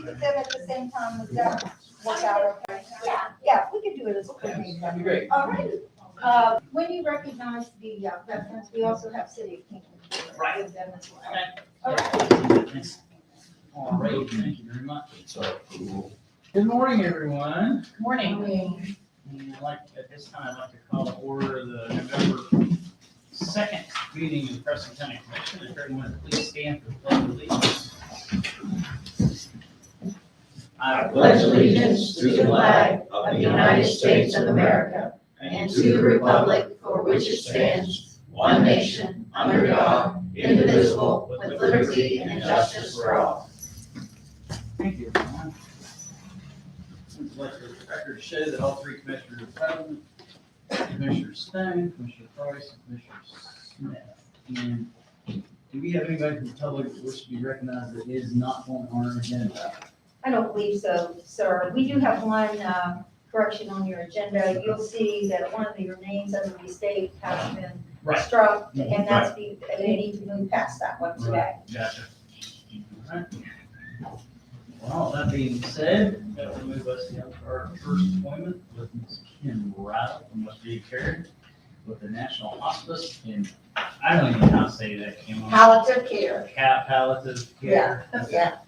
with them at the same time, does that work out okay? Yeah, we could do it as a coordinated. That'd be great. All right. When you recognize the veterans, we also have City of Kingman. Right. With them as well. Okay. All right. Thanks. All right, thank you very much. Good morning, everyone. Morning. And at this time, I'd like to call to order the November 2nd meeting of the Preston County Commission. If everyone would please stand for the pledge of allegiance. I pledge allegiance to the flag of the United States of America and to the republic for which it stands, one nation, under God, indivisible, with liberty and justice for all. Thank you, everyone. Let the record show that all three commissioners are present. Commissioner Stone, Commissioner Price, and Commissioner Smith. And do we have anybody from the public that wishes to be recognized that is not on our agenda? I don't believe so, sir. We do have one correction on your agenda. You'll see that one of your names under the state has been Right. struck, and that's they need to move past that one today. Gotcha. All right. Well, that being said, that will move us down to our first appointment with Ms. Kim Rattle from West Virginia Care with the National Hospice. And I don't even know how to say that, Kim. Palliative care. Palliative care. Yeah.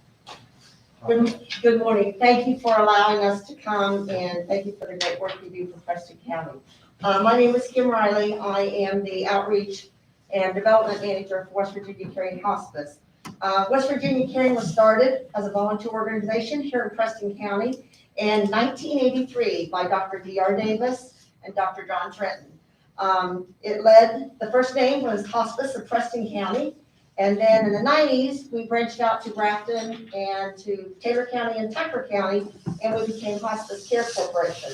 Good morning. Thank you for allowing us to come and thank you for the great work you do for Preston County. My name is Kim Riley. I am the Outreach and Development Manager for West Virginia Caring Hospice. West Virginia Caring was started as a volunteer organization here in Preston County in 1983 by Dr. D.R. Davis and Dr. John Trenton. The first name was Hospice of Preston County. And then in the 90s, we branched out to Grafton and to Taylor County and Tucker County, and we became Hospice Care Corporation.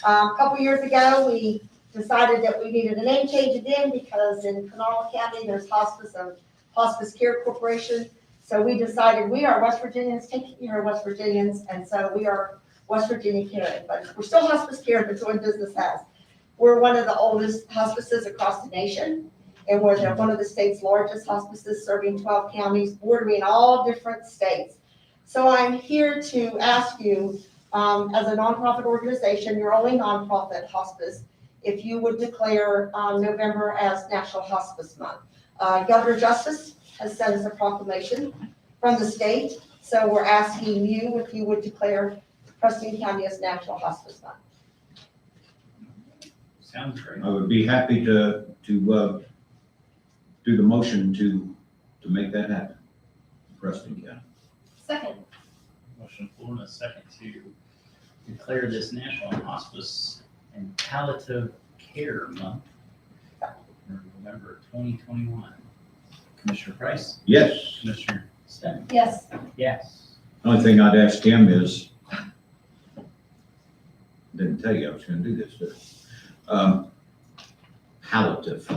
A couple years ago, we decided that we needed a name change again because in Kanawha County, there's Hospice Care Corporation. So we decided we are West Virginians, taking care of West Virginians, and so we are West Virginia Caring. But we're still Hospice Care, but doing business as. We're one of the oldest hospices across the nation. And we're one of the state's largest hospices, serving 12 counties, bordering all different states. So I'm here to ask you, as a nonprofit organization, your only nonprofit hospice, if you would declare November as National Hospice Month. Governor Justice has sent us a proclamation from the state, so we're asking you if you would declare Preston County as National Hospice Month. Sounds great. I would be happy to do the motion to make that happen. Preston County. Second. Motion floor and a second to declare this National Hospice and Palliative Care Month for November 2021. Commissioner Price? Yes. Commissioner Stone? Yes. Yes. The only thing I'd ask him is, didn't tell you I was gonna do this, did I? Palliative.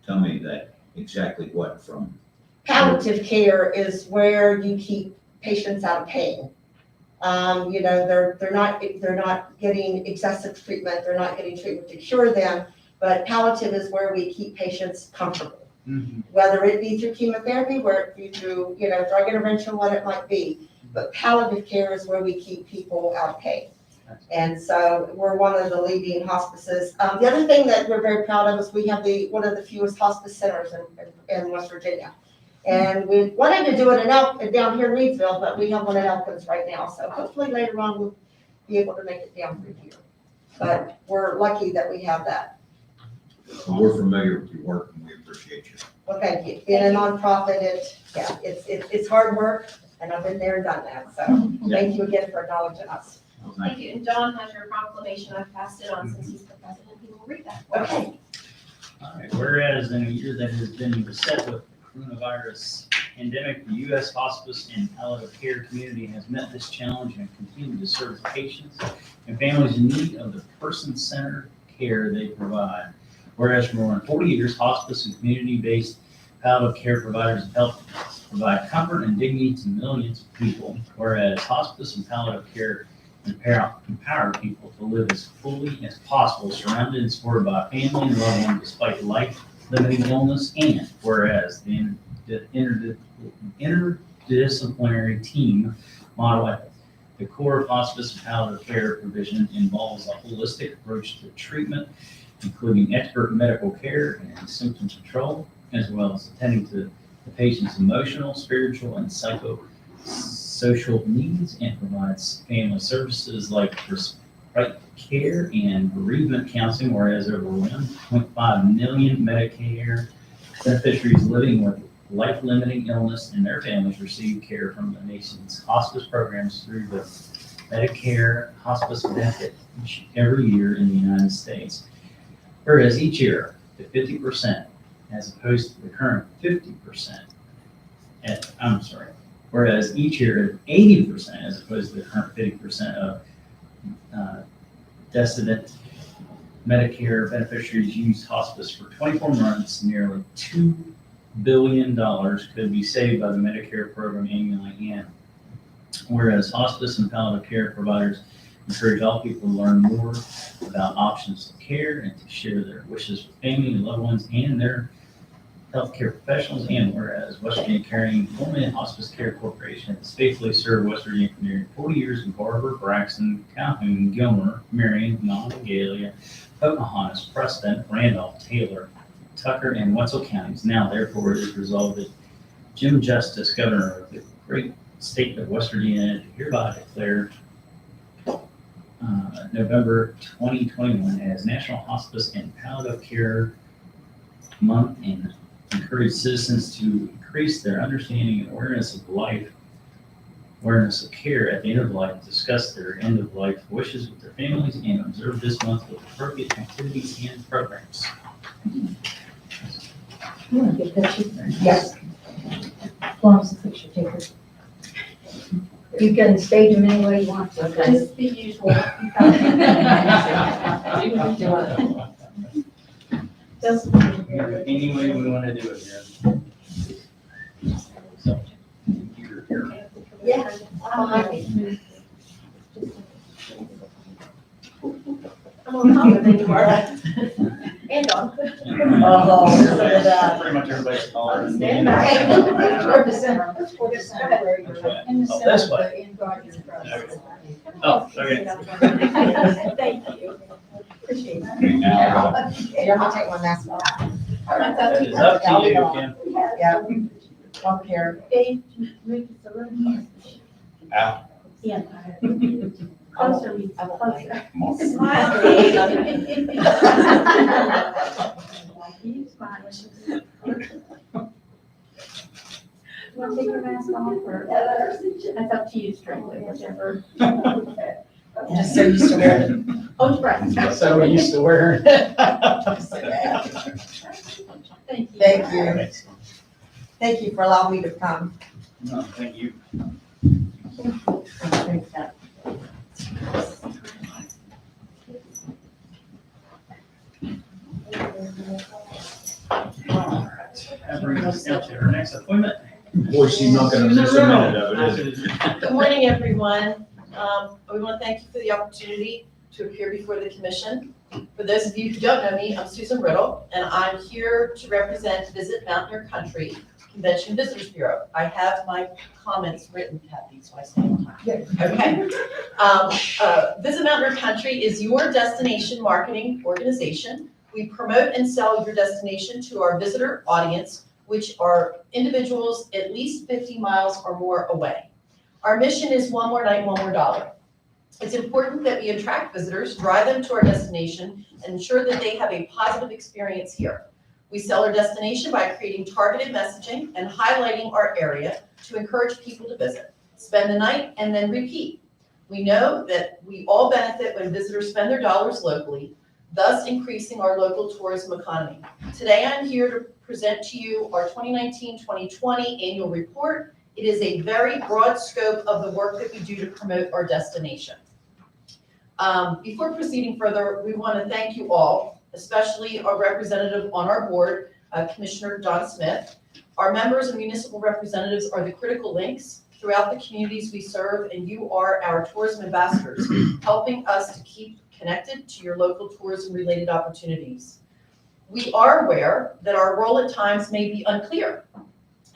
Tell me that exactly what from. Palliative care is where you keep patients out of pain. They're not getting excessive treatment. They're not getting treatment to cure them, but palliative is where we keep patients comfortable, whether it be through chemotherapy, whether it be through, drug intervention, what it might be. But palliative care is where we keep people out of pain. And so we're one of the leading hospices. The other thing that we're very proud of is we have one of the fewest hospice centers in West Virginia. And we wanted to do it down here in Reedsville, but we have one at Elkins right now. So hopefully later on we'll be able to make it down through here. But we're lucky that we have that. We're familiar with your work and we appreciate you. Well, thank you. Being a nonprofit, it's hard work, and I've been there and done that. So thank you again for acknowledging us. Thank you. And John has your proclamation. I've passed it on since he's the president. He will read that. Okay. All right, whereas in a year that has been beset with the coronavirus pandemic, the U.S. hospice and palliative care community has met this challenge and continued to serve patients and families in need of the person-centered care they provide. Whereas for more than 40 years, hospice and community-based palliative care providers have helped provide comfort and dignity to millions of people. Whereas hospice and palliative care empower people to live as fully as possible, surrounded and supported by a family and loved one despite life-limiting illness. And whereas the interdisciplinary team motto. The core of hospice and palliative care provision involves a holistic approach to treatment, including expert medical care and symptom control, as well as attending to the patient's emotional, spiritual, and psychosocial needs, and provides family services like respite care and bereavement counseling, whereas over 1.5 million Medicare beneficiaries living with life-limiting illness and their families receive care from the nation's hospice programs through the Medicare hospice benefit every year in the United States. Whereas each year, the 50%, as opposed to the current 50%, whereas each year, 80%, as opposed to the current 50% of decedent Medicare beneficiaries use hospice for 24 months, nearly $2 billion could be saved by the Medicare program annually. And whereas hospice and palliative care providers encourage all people to learn more about options of care and to share their wishes with family and loved ones and their healthcare professionals. And whereas West Virginia Caring Women Hospice Care Corporation has faithfully served West Virginia for nearly 40 years in Barber, Braxton, Calhoun, Gilmer, Marion, Monongalia, Pocahontas, Preston, Randolph, Taylor, Tucker, and Wetzel counties. Now, therefore, it is resolved that Jim Justice, Governor of the great state of West Virginia, hereby declare November 2021 as National Hospice and Palliative Care Month, and encourage citizens to increase their understanding and awareness of life, awareness of care at the end of life, discuss their end of life wishes with their families, and observe this month with appropriate activities and programs. You want to get that sheet? Yes. As long as the picture taker. You can stage them any way you want to. Okay. Just the usual. Just Any way we want to do it here. So, you're here. Yeah. I'm on top of it, you are. And on. Oh, look at that. Pretty much everybody's taller. Stand back. Toward the center. Toward the center where you're in the Oh, center this of way. the in-guardian process. Oh, okay. Thank you. Appreciate that. Now, Here, I'll take one last one. that is up to you, Kim. Yeah. Up here. Dave, move just a little more. Out. Yeah. Closer, closer. Smile, Dave. You smile. You want to take your mask off or? That's up to you strictly, whichever. Just so used to wear it. Oh, right. So we used to wear. Thank you. Thank you. Thank you for allowing me to come. No, thank you. All right, that brings us down to our next appointment. Boy, she's not gonna miss a minute of it, is it? Good morning, everyone. We want to thank you for the opportunity to appear before the commission. For those of you who don't know me, I'm Susan Riddle, and I'm here to represent Visit Mountaineer Country Convention Visitors Bureau. I have my comments written, Kathy, so I stay on time. Okay. Visit Mountaineer Country is your destination marketing organization. We promote and sell your destination to our visitor audience, which are individuals at least 50 miles or more away. Our mission is one more night, one more dollar. It's important that we attract visitors, drive them to our destination, and ensure that they have a positive experience here. We sell our destination by creating targeted messaging and highlighting our area to encourage people to visit, spend the night, and then repeat. We know that we all benefit when visitors spend their dollars locally, thus increasing our local tourism economy. Today, I'm here to present to you our 2019-2020 annual report. It is a very broad scope of the work that we do to promote our destination. Before proceeding further, we want to thank you all, especially our representative on our board, Commissioner Don Smith. Our members and municipal representatives are the critical links throughout the communities we serve, and you are our tourism ambassadors, helping us to keep connected to your local tourism-related opportunities. We are aware that our role at times may be unclear.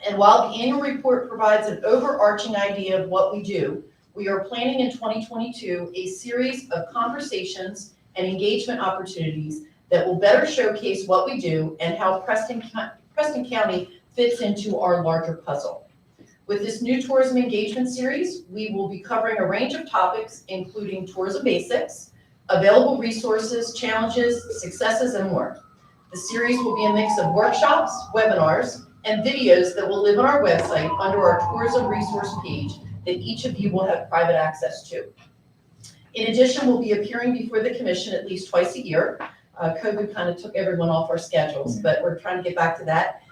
And while the annual report provides an overarching idea of what we do, we are planning in 2022 a series of conversations and engagement opportunities that will better showcase what we do and how Preston County fits into our larger puzzle. With this new tourism engagement series, we will be covering a range of topics, including tourism basics, available resources, challenges, successes, and more. The series will be a mix of workshops, webinars, and videos that will live on our website under our tourism resource page that each of you will have private access to. In addition, we'll be appearing before the commission at least twice a year. COVID kind of took everyone off our schedules, but we're trying to get back to that.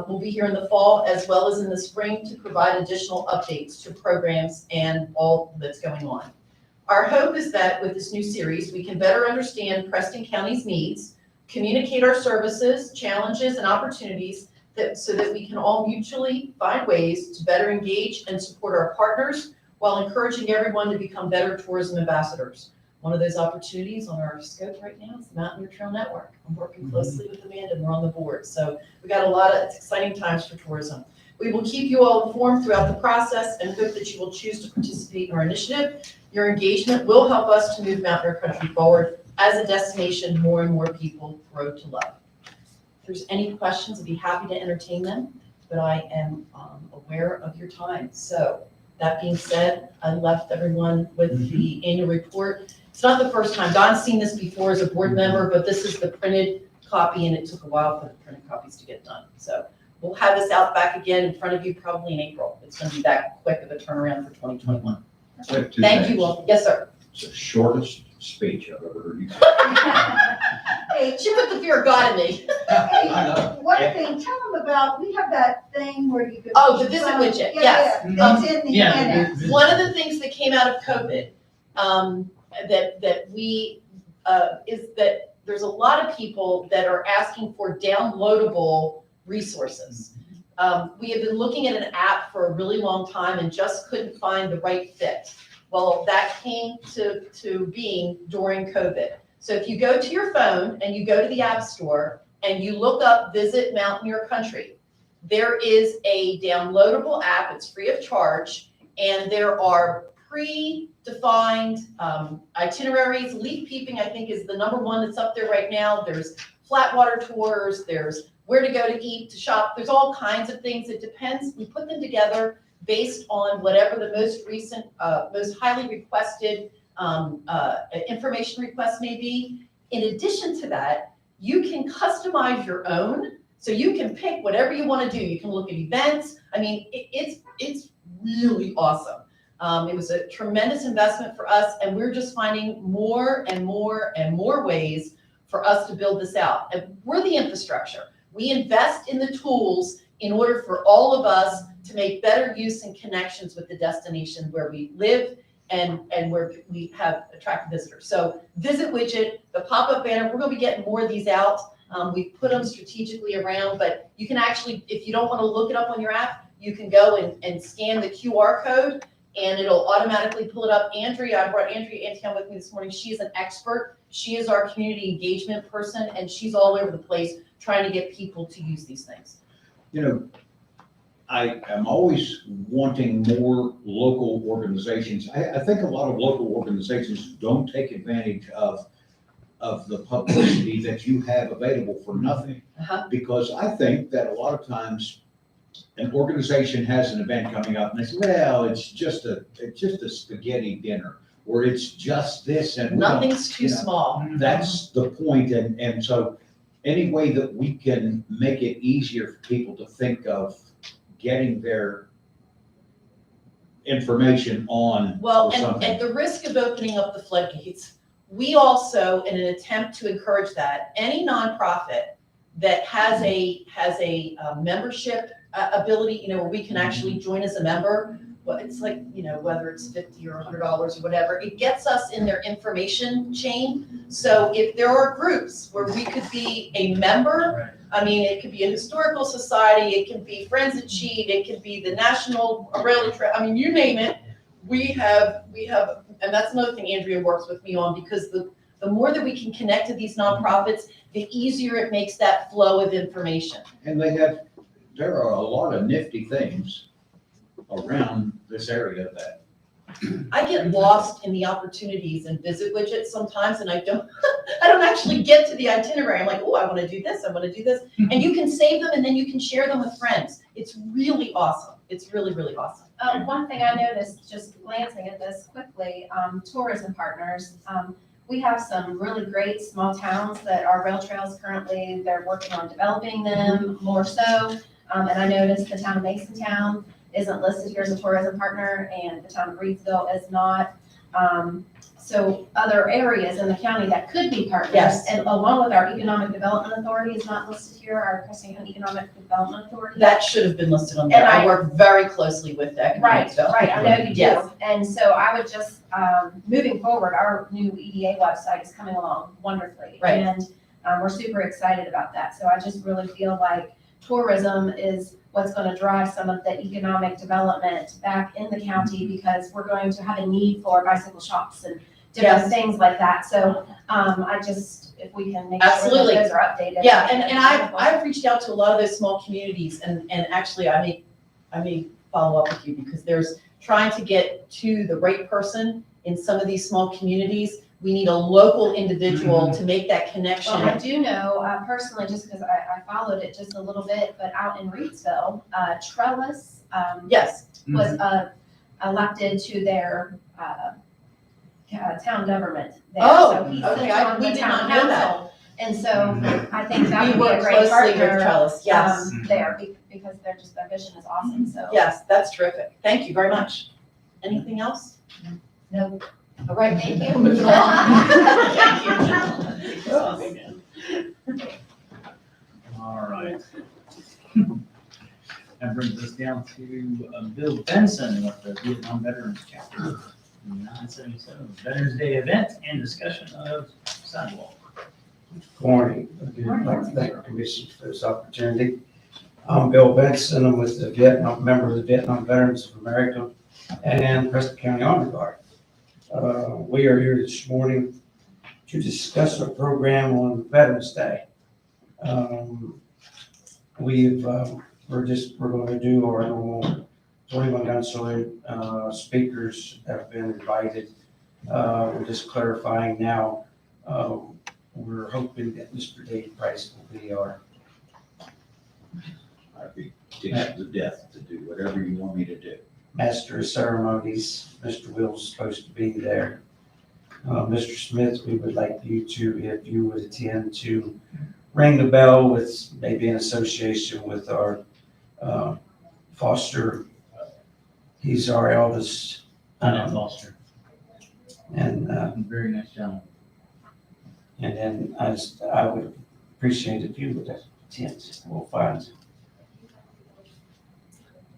We'll be here in the fall as well as in the spring to provide additional updates to programs and all that's going on. Our hope is that with this new series, we can better understand Preston County's needs, communicate our services, challenges, and opportunities so that we can all mutually find ways to better engage and support our partners while encouraging everyone to become better tourism ambassadors. One of those opportunities on our scope right now is the Mountaineer Trail Network. I'm working closely with Amanda and we're on the board. So we got a lot of exciting times for tourism. We will keep you all informed throughout the process and hope that you will choose to participate in our initiative. Your engagement will help us to move Mountaineer Country forward as a destination more and more people grow to love. If there's any questions, I'd be happy to entertain them, but I am aware of your time. So that being said, I left everyone with the annual report. It's not the first time. Don's seen this before as a board member, but this is the printed copy and it took a while for the printed copies to get done. So we'll have this out back again in front of you probably in April. It's going to be that quick of a turnaround for 2021. Thank you all. Yes, sir. It's the shortest speech I've ever heard you say. Hey, She put the fear of God in me. I know. one thing, tell them about, we have that thing where you could. Oh, the visit widget, yes. Yeah, it's in the Yeah. annex. One of the things that came out of COVID, is that there's a lot of people that are asking for downloadable resources. We have been looking at an app for a really long time and just couldn't find the right fit. Well, that came to being during COVID. So if you go to your phone and you go to the App Store and you look up Visit Mountaineer Country, there is a downloadable app. It's free of charge, and there are pre-defined itineraries. Leaf peeping, I think, is the #1 that's up there right now. There's flat water tours. There's where to go to eat, to shop. There's all kinds of things. It depends. We put them together based on whatever the most recent, most highly requested information request may be. In addition to that, you can customize your own. So you can pick whatever you want to do. You can look at events. I mean, it's really awesome. It was a tremendous investment for us, and we're just finding more and more and more ways for us to build this out. And we're the infrastructure. We invest in the tools in order for all of us to make better use and connections with the destination where we live and where we have attracted visitors. So visit widget, the pop-up banner, we're going to be getting more of these out. We've put them strategically around, but you can actually, if you don't want to look it up on your app, you can go and scan the QR code and it'll automatically pull it up. I brought Andrea Antian with me this morning. She is an expert. She is our community engagement person, and she's all over the place trying to get people to use these things. You know, I am always wanting more local organizations. I think a lot of local organizations don't take advantage of the publicity that you have available for nothing. Because I think that a lot of times an organization has an event coming up and they say, well, it's just a spaghetti dinner, or it's just this and Nothing's too small. That's the point. And so any way that we can make it easier for people to think of getting their information on. Well, or something. and at the risk of opening up the floodgates, we also, in an attempt to encourage that, any nonprofit that has a membership ability, where we can actually join as a member, well, it's like, whether it's $50 or $100 or whatever, it gets us in their information chain. So if there are groups where we could be a member, Right. I mean, it could be a historical society, it can be Friends at Cheat, it could be the National Railroad Trail, I mean, you name it, we have, and that's another thing Andrea works with me on, because the more that we can connect to these nonprofits, the easier it makes that flow of information. And they have there are a lot of nifty things around this area that, I get lost in the opportunities and visit widgets sometimes, and I don't actually get to the itinerary. I'm like, oh, I want to do this, I want to do this. And you can save them and then you can share them with friends. It's really awesome. It's really, really awesome. One thing I noticed, just glancing at this quickly, tourism partners, we have some really great small towns that are rail trails currently, they're working on developing them more so. And I noticed the town of Masontown isn't listed here as a tourism partner, and the town of Reedsville is not. So other areas in the county that could be partners. Yes. And along with our Economic Development Authority is not listed here, our Crescent County Economic Development Authority. That should have been listed on there. And I work very closely with that. Right, right, I know you Yes. do. And so I would just, moving forward, our new EDA website is coming along wonderfully. Right. And we're super excited about that. So I just really feel like tourism is what's going to drive some of the economic development back in the county, because we're going to have a need for bicycle shops and different Yes. things like that. So I just, if we can make sure that Absolutely. those are updated. Yeah, and I've reached out to a lot of those small communities, and actually I may follow up with you, because there's trying to get to the right person in some of these small communities. We need a local individual to make that connection. Well, I do know personally, just because I followed it just a little bit, but out in Reedsville, Trellis Yes, was elected to their town government there. Oh, So he okay, sits on we the did town not know that. council. And so I think that we would be work a great closely with partner Trellis, yes. there, because they're just, their vision is awesome, so. Yes, that's terrific. Thank you very much. Anything else? No. All right, thank you. Moving All right. That brings us down to Bill Benson with the Vietnam Veterans Chapter 977, Veterans Day event and discussion of sidewalk. Morning. I'd like to thank the commission for this opportunity. I'm Bill Benson. I'm with the member of the Vietnam Veterans of America and Preston County Honor Guard. We are here this morning to discuss our program on Veterans Day. We're going to do our normal 21 gun salute. Speakers have been invited. We're just clarifying now. We're hoping that Mr. Dave Price will be our. I'd be tickled to death to do whatever you want me to do. Master of Ceremonies. Mr. Will's is supposed to be there. Mr. Smith, we would like you to, if you would attend, to ring the bell with maybe an association with our Foster. He's our eldest. Annette Foster, And very nice gentleman. and then I would appreciate if you would attend. We'll find.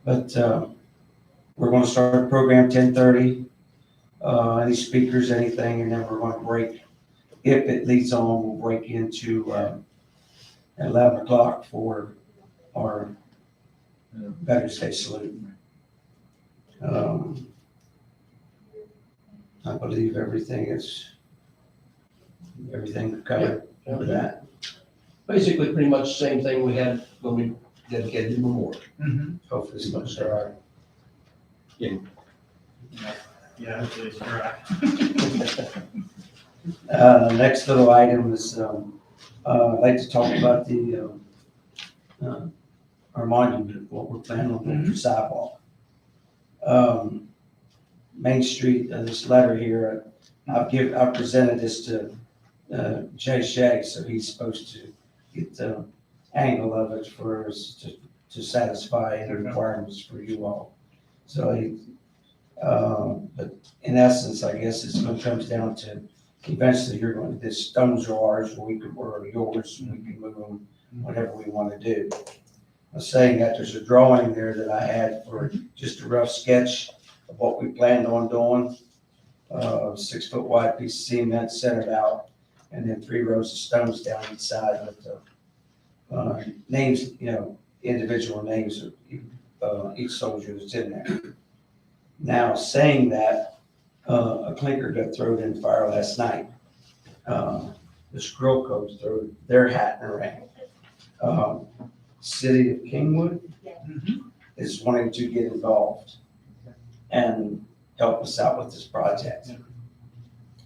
But we're going to start the program 10:30. Any speakers, anything, and then we're going to break. If it leads on, we'll break into 11 o'clock for our Veterans Day salute. I believe everything covered for that. Basically, pretty much the same thing we had when we dedicated the memorial. Hopefully it's going to start. Yeah, hopefully it's correct. Next little item is, I'd like to talk about our monument, what we're planning on doing for sidewalk. Main Street, this letter here, I presented this to Jay Shea, so he's supposed to get the angle of it for us to satisfy any requirements for you all. So but in essence, I guess it's going to come down to eventually the stones are ours, or yours, and we can move them whatever we want to do. I was saying that there's a drawing there that I had for just a rough sketch of what we planned on doing. 6 foot wide piece of cement centered out, and then 3 rows of stones down each side with the names, individual names of each soldier that's in there. Now, saying that, a clinker got thrown in the fire last night. The squirrel codes threw their hat in the ring. City of Kingwood Mhm. is wanting to get involved and help us out with this project.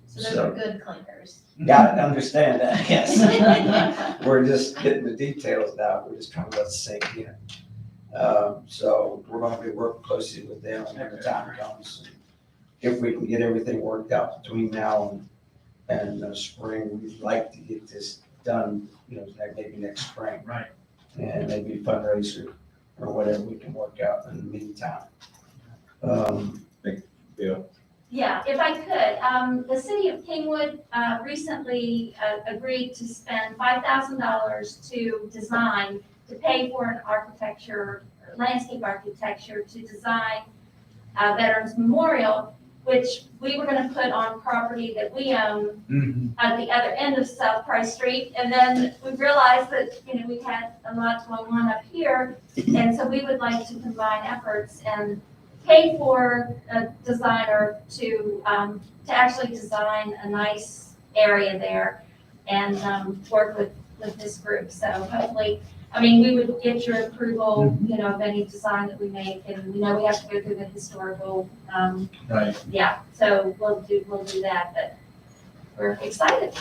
So those are good clinkers. Got to understand that, yes. We're just getting the details now, we're just trying to let it sink in. So we're going to be working closely with them when the time comes. If we can get everything worked out between now and spring, we'd like to get this done, like maybe next spring. Right. And maybe fundraiser or whatever we can work out in the meantime. Bill? Yeah, if I could, the city of Kingwood recently agreed to spend $5,000 to pay for an landscape architecture to design a Veterans Memorial, which we were gonna put on property that we own Mhm. at the other end of South Price Street. And then we realized that, we had a lot going on up here. And so we would like to combine efforts and pay for a designer to actually design a nice area there and work with this group. So hopefully, we would get your approval, of any design that we make, and we have to go through the historical, Right. so we'll do that, but we're excited.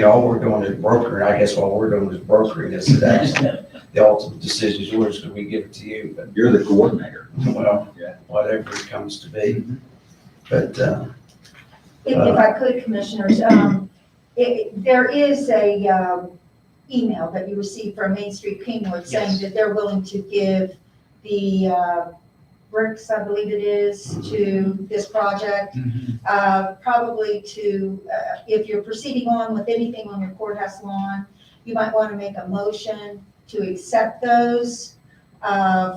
All we're doing is brokering, I guess all we're doing is brokering this, the ultimate decision is yours, because we give it to you, but, You're the coordinator. well, Yeah. whatever it comes to be. But, If I could, Commissioners, there is a email that you received from Main Street Kingwood saying Yes. that they're willing to give the bricks, I believe it is, to this project. Mhm. Probably to, if you're proceeding on with anything on your courthouse lawn, you might want to make a motion to accept those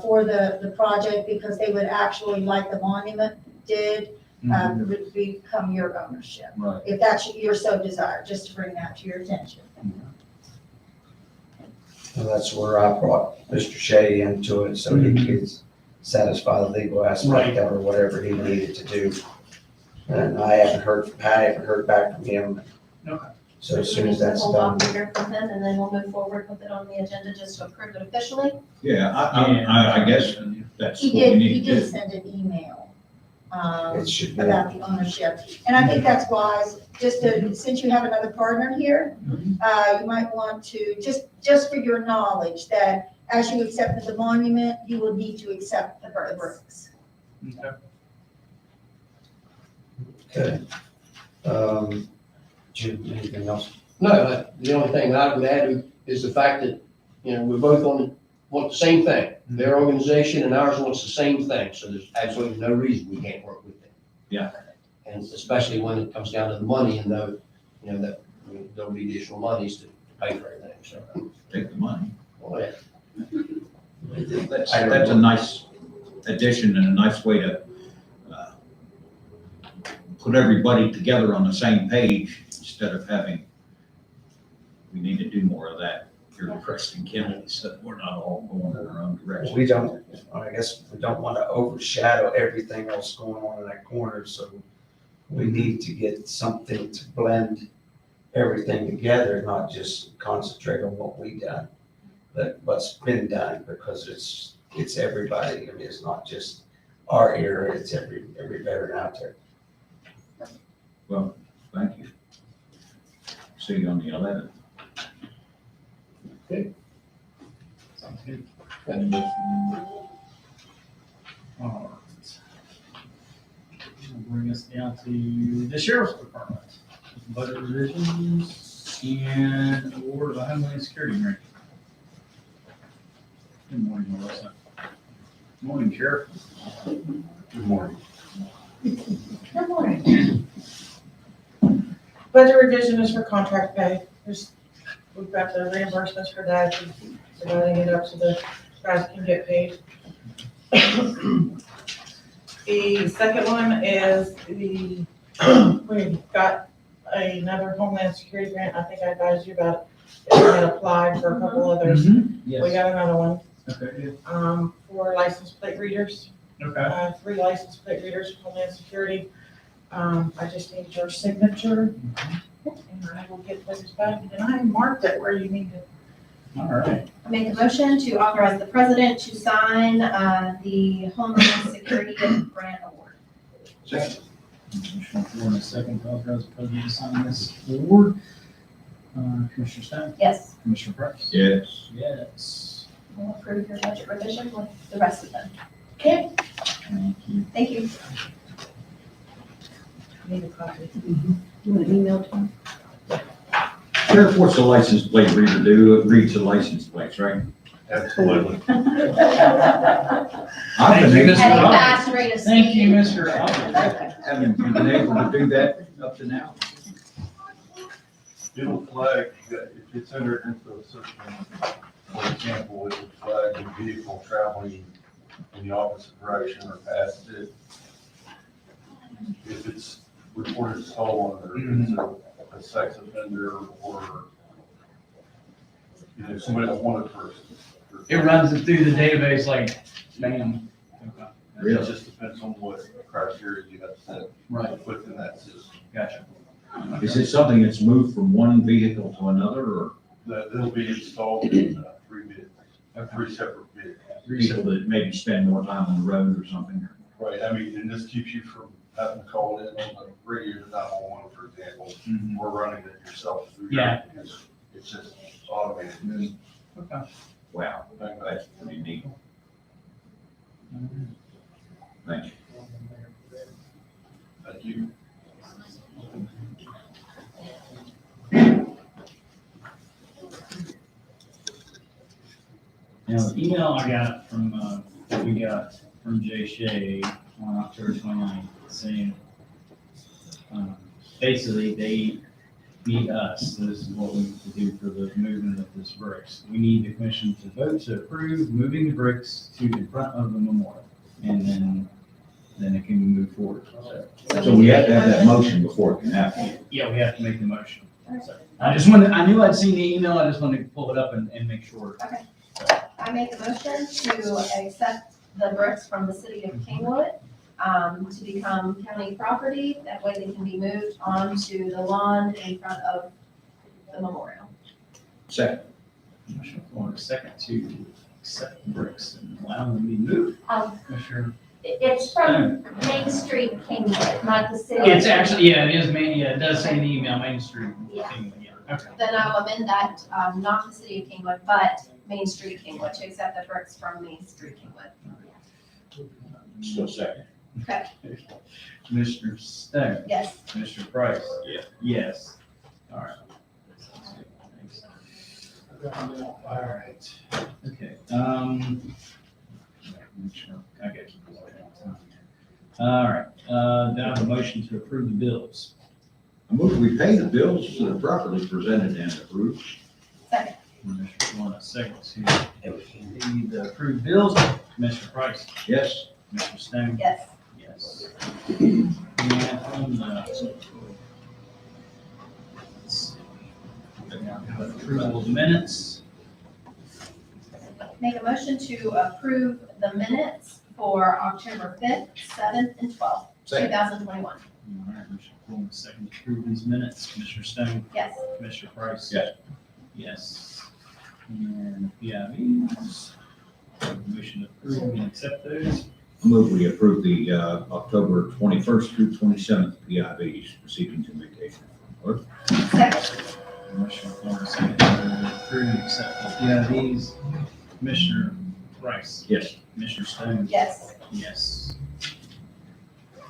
for the project, because they would actually, like the monument did, Mhm. would become your ownership. Right. If that's your so desire, just to bring that to your attention. and that's where I brought Mr. Shea into it, so he could satisfy the legal aspect of or whatever he needed to do. And I haven't heard back from him. Okay. So as soon as We need to that's hold on done, to hear from him, and then we'll move forward with it on the agenda just to approve it officially. Yeah, I guess that's He what we did, need to do. send an email it should be. about the ownership. And I think that's wise, since you have another partner here, you might want to, just for your knowledge, that as you accepted the monument, you will need to accept the bricks. Okay. Okay. Jim, anything else? No, the only thing I would add is the fact that, we both want the same thing. Their organization and ours wants the same thing, so there's absolutely no reason we can't work with them. Yeah. And especially when it comes down to the money and that there'll be additional monies to pay for everything, so. Take the money. Well, yeah. That's a nice addition and a nice way to put everybody together on the same page instead of we need to do more of that here in Preston County, so we're not all going in our own direction. We don't want to overshadow everything else going on in that corner, so we need to get something to blend everything together, not just concentrate on what we done, but what's been done, because it's everybody. It's not just our area, it's every veteran out there. Well, thank you. See you on the 11th. Sounds good. All right. That'll bring us down to the sheriff's department. Budget revisions and award of a Homeland Security grant. Good morning, Melissa. Morning, Sheriff. Good morning. Good morning. Budget revision is for contract pay. We've got the reimbursements for that, so letting it up so the guys can get paid. The second one is we've got another Homeland Security grant. I think I advised you about it. We had applied for a couple others. We Yes. got another one, Okay, good. for license plate readers. Okay. 3 license plate readers for Homeland Security. I just need your signature, and I will get those back, and I marked it where you need to All right. I make a motion to authorize the president to sign the Homeland Security Grant Award. Second. Commissioner Ford, a second to authorize the president to sign this award. Commissioner Stone? Yes, Commissioner Price? Yes. Yes. we'll approve your budget revision with the rest of them. Okay. Thank you. Thank you. Need a copy. You want to email to them? Sheriff, what's the license plate reader do? It reads the license plates, right? Absolutely. I've Thank been you, able- Mr. At a Roberts. fast rate of Thank you, speed. Mr. Roberts. Haven't you been able to do that up to now? It'll flag, if it's entered into a system, for example, it will flag the vehicle traveling in the opposite direction or past it. If it's reported stolen, or it's a sex offender, or, somebody that wanted first. It runs it through the database like, bam. Okay. It just depends on what criteria you have set Right, within that system. gotcha. Is it something that's moved from one vehicle to another, or That it'll be installed in 3 vehicles, Okay. 3 separate vehicles. people that maybe spend more time on the road or something? Right, I mean, and this keeps you from having to call it in on the radio to 911, for example, Mhm. or running it yourself through. Yeah. Because it's just automated. Okay. Wow, that's pretty neat. Thank you. Thank you. Now, the email I got from, that we got from Jay Shea on October 29th saying, basically, they need us, this is what we need to do for the movement of this bricks. We need the commission to vote to approve moving the bricks to the front of the memorial, and then it can move forward. So we have to have that motion before it can happen. Yeah, we have to make the motion. So, I just wanted, I knew I'd seen the email, I just wanted to pull it up and make sure. I make a motion to accept the bricks from the city of Kingwood to become county property. That way they can be moved onto the lawn in front of the memorial. Second. Commissioner Ford, second to accept the bricks and allow them to be moved. Commissioner, It's from Main Street, Kingwood, not the city. it's actually, yeah, it is Main, yeah, it does say in the email, Main Street. Yeah. Yeah, okay. Then I'll amend that, not the city of Kingwood, but Main Street Kingwood, to accept the bricks from Main Street Kingwood. Still second. Commissioner Stone, Yes. Commissioner Price. Yeah. Yes. All right. Sounds good. Thanks. All right. Okay, make sure, I gotta keep this on time. All right, do I have a motion to approve the bills? I move we pay the bills that are properly presented and approved. Second. Commissioner Warren, a second to pay the approved bills. Commissioner Price, Yes. Commissioner Stone. Yes. Yes. And on the, let's see. Approval of minutes. Make a motion to approve the minutes for October 5th, 7th, and 12th, Second. 2021. All right, Commissioner Warren, a second to approve these minutes. Commissioner Stone, Yes. Commissioner Price. Yes. Yes. And, yeah, these, motion to approve and accept those. I move we approve the October 21st through 27th PIVs, proceedings and vacation. Second. Commissioner Warren, a second to approve and accept the PIVs. Commissioner Price. Yes. Commissioner Stone. Yes. Yes.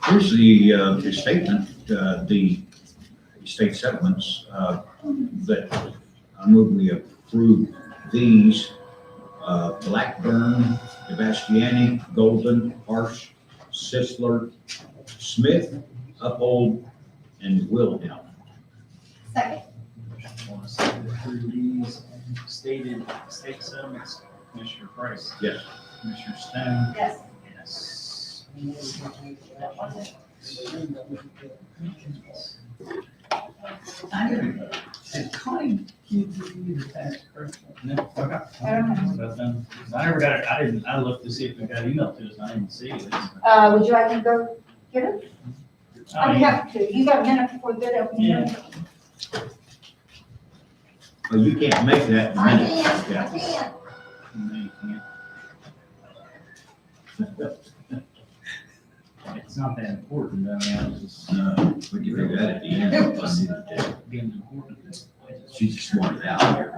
Here's the statement, the state settlements, that I move we approve these, Blackburn, Sebastiani, Golden, Harsh, Sisler, Smith, Uphold, and Wilhelm. Second. Commissioner Warren, a second to approve these stated state settlements. Commissioner Price. Yes. Commissioner Stone. Yes. Yes. Did Connie give you the tax credit? No, okay. I don't know. But, I never got it, I looked to see if it got emailed to us, and I didn't see it. Would you like me to go get it? I'd be happy to. You got a minute before the bid opening? Yeah. But you can't make that in I minutes. can't, Yeah. I can't. No, you can't. It's not that important, I mean, I was just, We can figure that at the end. Let's see what they do. being important. She's just smarted out here.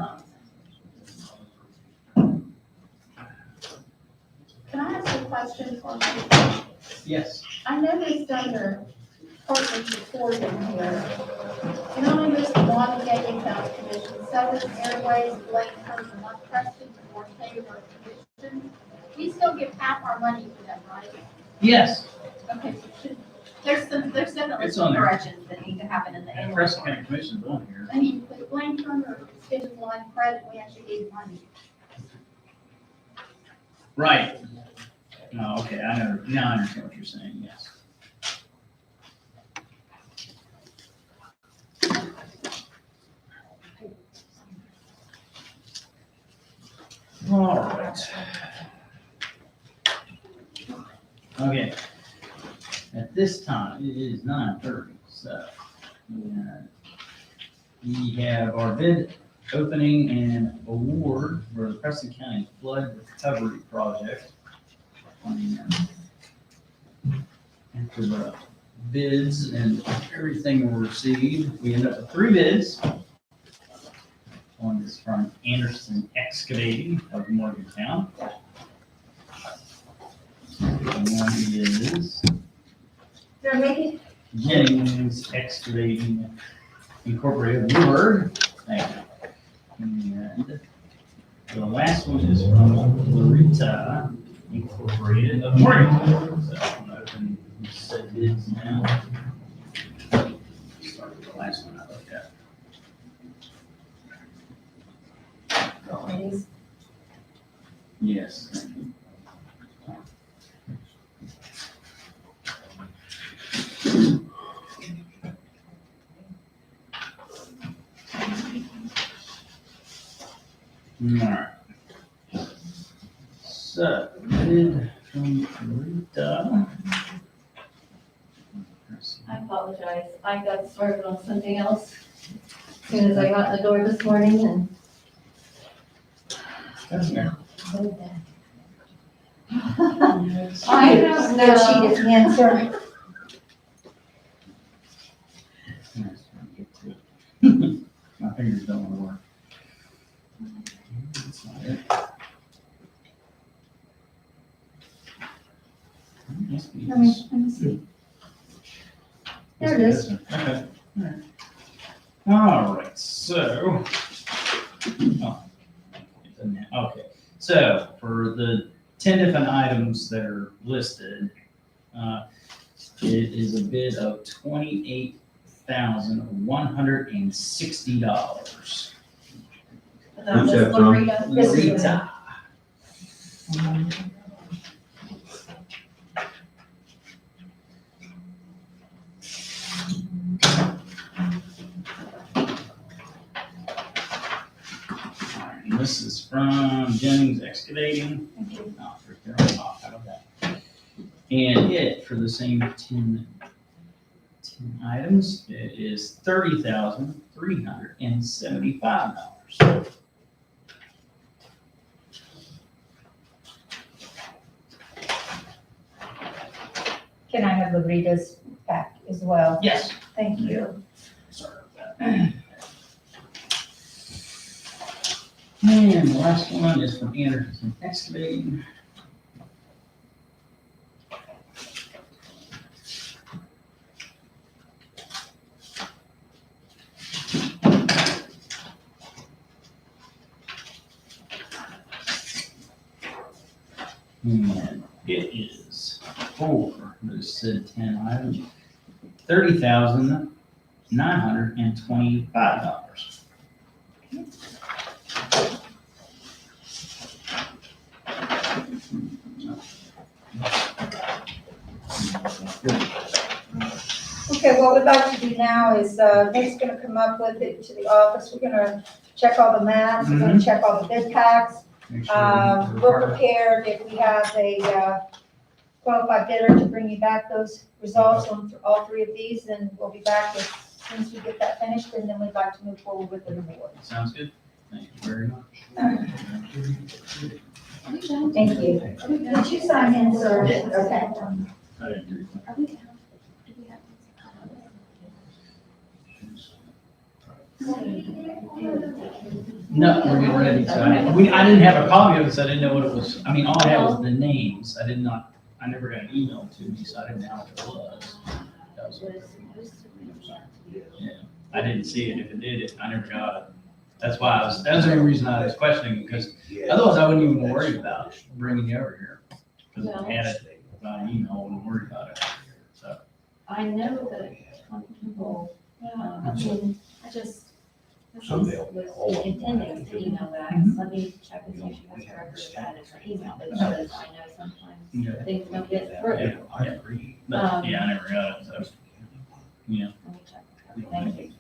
Can I ask a question for you? Yes. I noticed under partners reporting here, you not only list one gaming house commission, Southern Airways, Blanford, and North Preston for Taylor commission. We still give half our money to them, right? Yes, Okay, so should, There's definitely It's on some there. corrections that need to happen in the and annual Preston report. County Commission's on here. I mean, with Blanford or extended line credit, we actually gave money. Right. No, okay, I know, now I understand what you're saying, yes. All right. Okay. At this time, it is 9:30, so we have our bid opening and award for the Preston County Flood Recovery Project. After the bids and everything were received, we ended up with 3 bids. One is from Anderson Excavating of Morgantown. And one is They're making, Jennings Excavating Incorporated of Newburgh. Thank you. And the last one is from Loretta Incorporated of Morgan. So I'm gonna open these set bids now. Start with the last one I looked at. Yes. Thank you. Alright. So, bid from Rita. I apologize. I got started on something else as soon as I got in the door this morning and. That's here. I don't know. spreadsheet is answer. My fingers don't want to work. That's not it. Must be Let me, this. let me see. Must There it be is. this one. Okay. All right, so. Oh, it doesn't have- Okay, so for the 10 different items that are listed, it is a bid of $28,160. That Who's was that from? Loretta. This is Rita. Alright, and this is from Jennings Excavating. Oh, for their own top, how about that? And it, for the same 10 items, it is $30,375. Can I have Lorita's back as well? Yes. Thank you. Sorry about that. And the last one is from Anderson Excavating. And it is for those said 10 items, $30,925. Okay, what we'd like to do now is, Nick's gonna come up with it to the office. We're gonna check all the maps, we're gonna check all the bid packs. Make sure We're prepared if we have a qualified bidder to bring you back those results on all 3 of these, and we'll be back with once we get that finished, and then we'd like to move forward with the reward. Sounds good. Thank you very much. Thank you. Did you sign in, sir? Yeah. Okay. I agree. No, we're getting ready. So I didn't have a copy of it, so I didn't know what it was. I mean, all I had was the names. I never got an email to me, so I didn't know what it was. That was, yeah, I didn't see it. If it did, I never got it. That's why that's the only reason I was questioning, because otherwise I wouldn't even worry about bringing you over here. Because if I had it by email, I wouldn't worry about it. So. I know that some people, I mean, I just, this was intending to email that. Let me check and see if she has her record of that in her email, because I know sometimes things don't get through. Yeah, I agree. But, yeah, I never got it, so, yeah. Let me check. Thank you.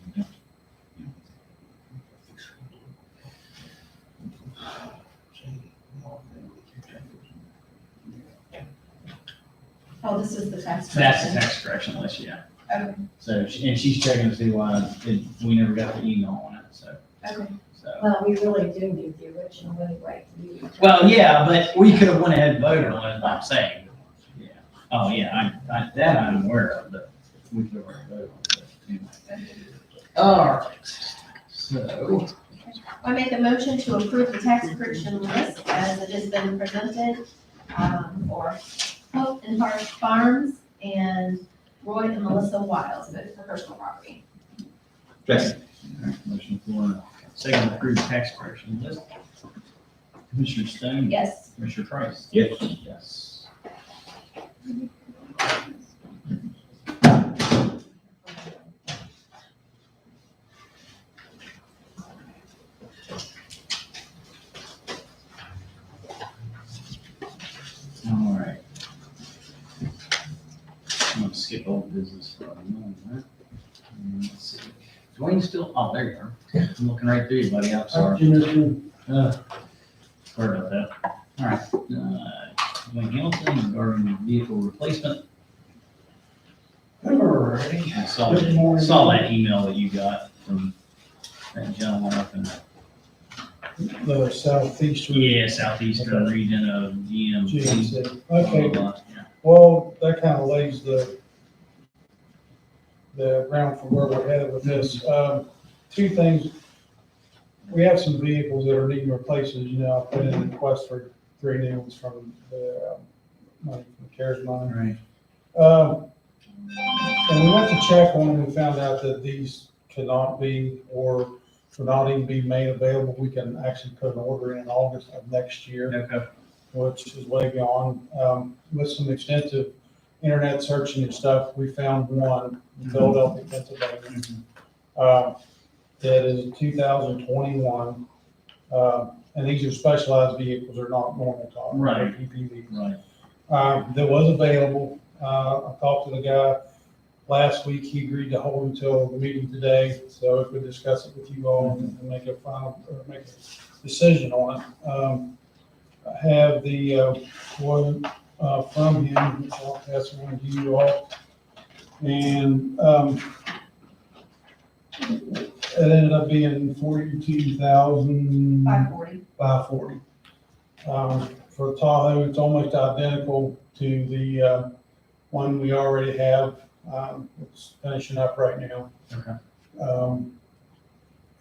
Oh, this is the tax. That's the tax correction list, yeah. Okay. So, and she's checking to see why we never got the email on it, so. Okay. So, Well, we really do need the original anyway. well, yeah, but we could have went ahead and voted on it, is what I'm saying. Yeah. Oh, yeah, that I'm aware of, but we could have already voted on it. Anyway. All right, so. I make a motion to approve the tax correction list as it has been presented, for Hope and Heart Farms and Roy and Melissa Wiles, both for personal property. Second. All right, motion for second approved tax correction list. Commissioner Stone? Yes. Commissioner Price? Yes. Yes. All right. I'm gonna skip old business for a moment. Let's see. Dwayne still, oh, there you are. I'm looking right through you, buddy. I'm sorry. Sorry about that. All right. Dwayne Hamilton regarding vehicle replacement. Alrighty. I saw, Good morning. saw that email that you got from that gentleman up in, The southeast. yeah, southeastern region of GMC. GMC. Okay, Yeah. well, that kind of lays the ground for where we're headed with this. Two things. We have some vehicles that are needing replacements. You know, I put in a request for 3 new ones from the money from the CARES money. Right. And we went to check on them and found out that these cannot be, or would not even be made available. We can actually put an order in August of next year, Okay. which is way beyond. With some extensive internet searching and stuff, we found one in Philadelphia, Pennsylvania. That is a 2021. And these are specialized vehicles, they're not normal cars. Right. They're PPVs. Right. That was available. I talked to the guy last week. He agreed to hold until the meeting today, so if we discuss it with you all and make a final, or make a decision on it. I have the quote from him, which I'll pass on to you all. And it ended up being $42,540. 540. For Tahoe, it's almost identical to the one we already have. It's finishing up right now. Okay.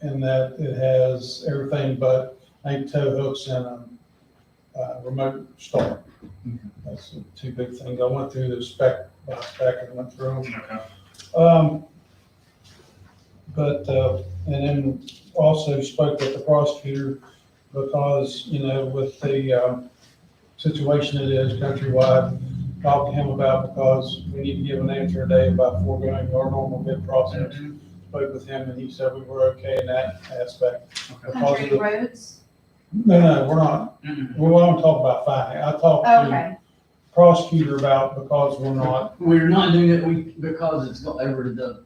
And that it has everything but 8 tow hooks and a remote start. That's the 2 big things. I went through the spec by spec and went through them. And then also spoke with the prosecutor because, you know, with the situation it is countrywide, talked to him about because we need to give an answer today about foregoing our normal bid process. Spoke with him and he said we were okay in that aspect. Because of Country the- roads? No, we're not. We won't talk about finance. I talked to Okay. the prosecutor about because we're not. We're not doing it, because it's got over the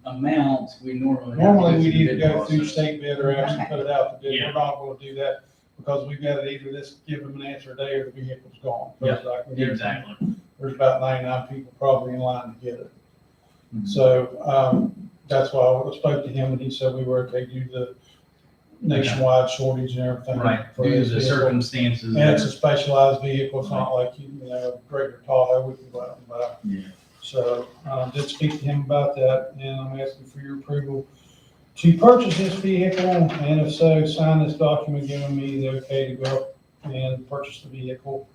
amounts we normally. have to Normally, go we through need to bid go through process. state bid or actually Okay. put it out to bid. Yeah. We're not gonna do that because we've got to either give them an answer today or the vehicle's gone. So it's like we need- Exactly. There's about 99 people probably in line to get it. Mhm. So, that's why I spoke to him and he said we were okay due to the nationwide shortage and everything. Right, for due to this the vehicle. circumstances. And it's a specialized vehicle, it's not like, you know, a regular Tahoe we can go out and buy. Yeah. So, did speak to him about that, and I'm asking for your approval to purchase this vehicle, and if so, sign this document giving me the okay to go up and purchase the vehicle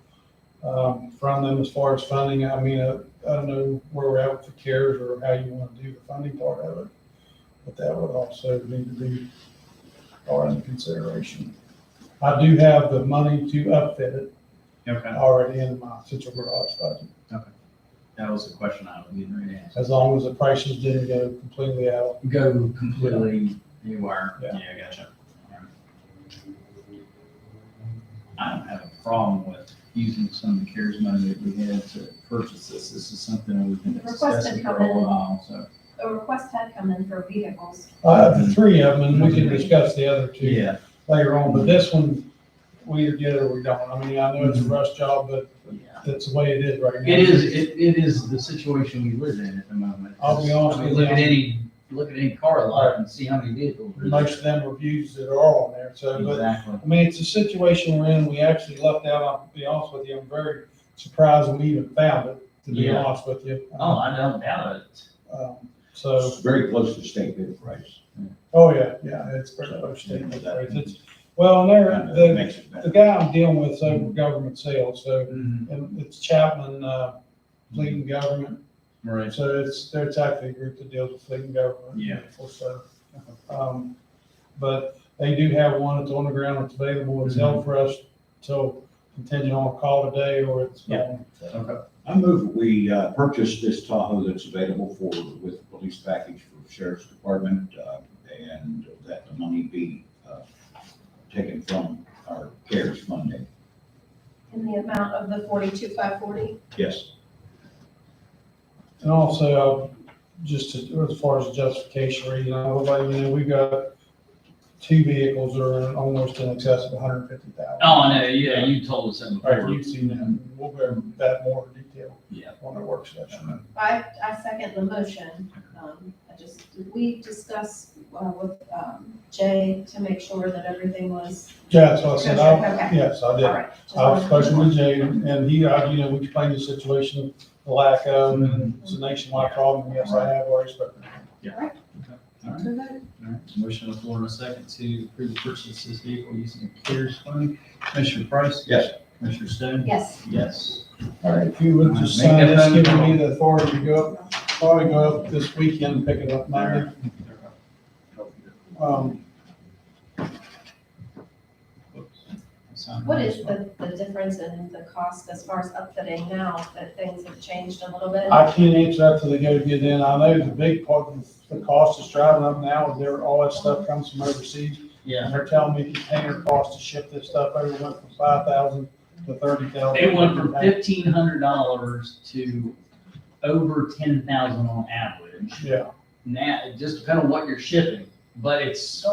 from them as far as funding. I mean, I don't know where we're at with the CARES or how you want to do the funding part of it, but that would also need to be part of consideration. I do have the money to upfit it Okay, already in my central garage budget, that was the question I was getting ready to ask. as long as the prices didn't go completely out. Go completely haywire. Yeah. Yeah, gotcha. All right. I don't have a problem with using some of the CARES money that we had to purchase this. This is something we've been The request had discussing for come a in. while, so. A request had come in for vehicles. The three of them, and we can discuss the other two Yeah. later on, but this one, we either get it or we don't. I mean, I know it's a rush job, but Yeah. that's the way it is right now. It is the situation we live in at the moment. I'll be honest I mean, with you. look at any car lot and see how many vehicles. are there. Most of them reviews that are on there, so, but, Exactly. I mean, it's a situation we're in, we actually lucked out, I'll be honest with you, I'm very surprised we even found it, to be Yeah. honest with you. Oh, I don't doubt it. So, It's very close to state bid price. oh, yeah, it's pretty much statement price. It's, well, and there, That makes it the better. guy I'm dealing with is over government sales, so, Mhm. and it's Chapman, Fleet and Government. Right. So it's actually a group that deals with fleet and government. Yeah. So, but they do have one that's on the ground that's available. It's held for us till contingent on a call today or it's gone. Okay. I move we purchase this Tahoe that's available with the police package for sheriff's department, and that the money be taken from our CARES funding. In the amount of the 42,540. Yes. And also, just as far as justification reason, we've got two vehicles that are almost in excess of 150,000. Oh, I know, yeah, you told us that All right, before. you've seen that. We'll go over that more in detail Yeah. on the work session. I second the motion. We discussed with Jay to make sure that everything was, Yeah, so I said, Okay. yes, I all did. right. Just I've wanted to- spoken with Jay, and he, we explained the situation, the lack of, and it's a nationwide problem. Yes, I have already spoken. All right. All right. Motion on the floor in a second to approve the purchase of this vehicle using the CARES fund. Commissioner Price? Yes. Commissioner Stone? Yes. Yes. All right, if you would just Make sign that this, phone giving call. me the authority to go up, probably go up this weekend and pick it up Monday. What is the difference in the cost as far as upfitting now that things have changed a little bit? I can't answer that till they go get in. I know the big part of the cost is driving up now, is all that stuff comes from overseas. Yeah. And they're telling me container cost to ship this stuff over went from 5,000 to 30,000. It went from $1,500 to over 10,000 on average. Yeah, Now, it just depends on what you're shipping, but it's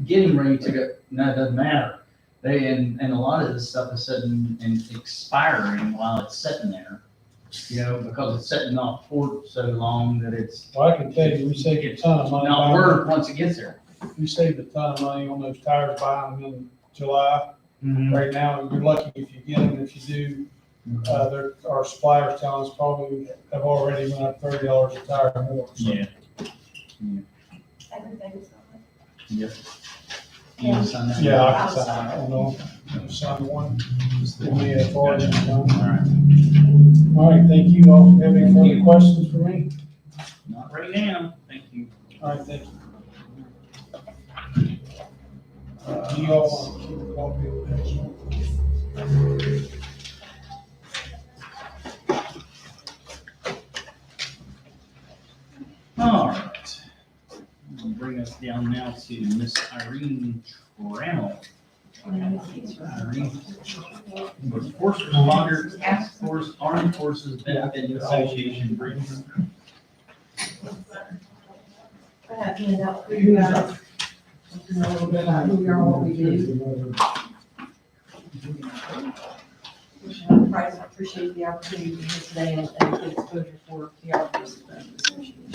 getting ready to go, no, it doesn't matter. And a lot of this stuff is sitting and expiring while it's sitting there, because it's sitting off port so long that it's well, I can tell you, we saved a ton of money. not buying- worth once it gets there. We saved a ton of money on those tires buying them in July. Right now, you're lucky if you get them. If you do, our suppliers telling us probably have already went up $30 a tire or more. So Yeah. Everything's going. Yep. You wanna sign that? yeah, I can sign. I don't know. Sign one. Just give me authority. All right. All right, thank you all. Have any further questions for me? Not right now. Thank you. All right, thank you. Do you all want to keep a copy of this? All right. We'll bring us down now to Miss Irene Trammell. Irene. First Responder Task Force Armed Forces Benefit Association briefing. I have handed out for you guys. A little bit about who we are, what we do. I appreciate the opportunity to be here today and get exposure for the Armed Forces Benefit Association.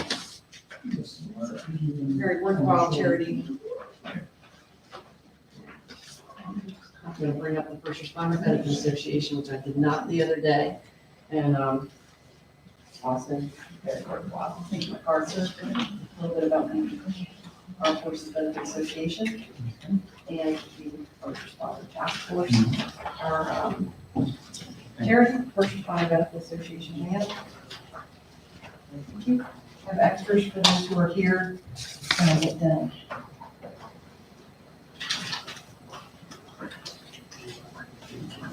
very worthwhile charity. I'm gonna bring up the First Responder Benefit Association, which I did not the other day, and, also very worthwhile. I think my cards are a little bit about the Armed Forces Benefit Association and the First Responder Task Force. Our, charity, First Responder Benefit Association, man. Thank you. I have extras for those who are here when I get done.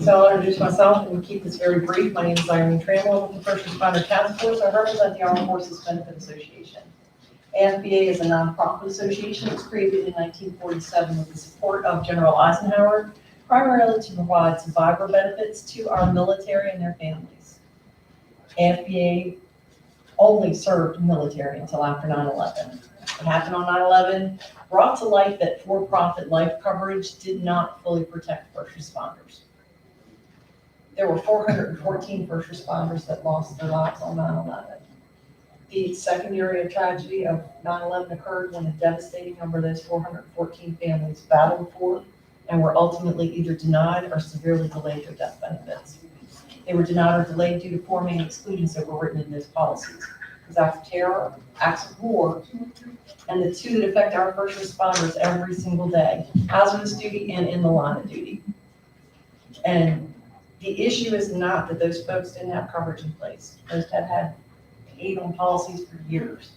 So I'll introduce myself and keep this very brief. My name is Irene Trammell with the First Responder Task Force. I represent the Armed Forces Benefit Association. AFBA is a nonprofit association. It was created in 1947 with the support of General Eisenhower, primarily to provide survivor benefits to our military and their families. AFBA only served military until after 9/11. What happened on 9/11 brought to light that for-profit life coverage did not fully protect first responders. There were 414 first responders that lost their lives on 9/11. The secondary tragedy of 9/11 occurred when a devastating number of those 414 families battled for and were ultimately either denied or severely delayed their death benefits. They were denied or delayed due to four main exclusions that were written in those policies. It was acts of terror, acts of war, and the two that affect our first responders every single day, hazardous duty and in the line of duty. And the issue is not that those folks didn't have coverage in place. Those have had paid on policies for years,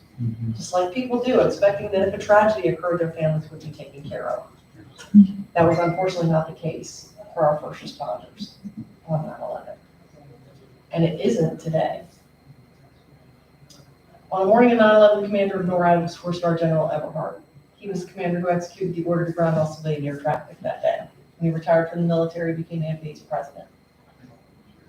just like people do, expecting that if a tragedy occurred, their families would be taken care of. That was unfortunately not the case for our first responders on 9/11. And it isn't today. On the morning of 9/11, the commander of NORAD was 4-star General Everhart. He was the commander who executed the order to ground all civilian air traffic that day. When he retired from the military, he became AFBA's president.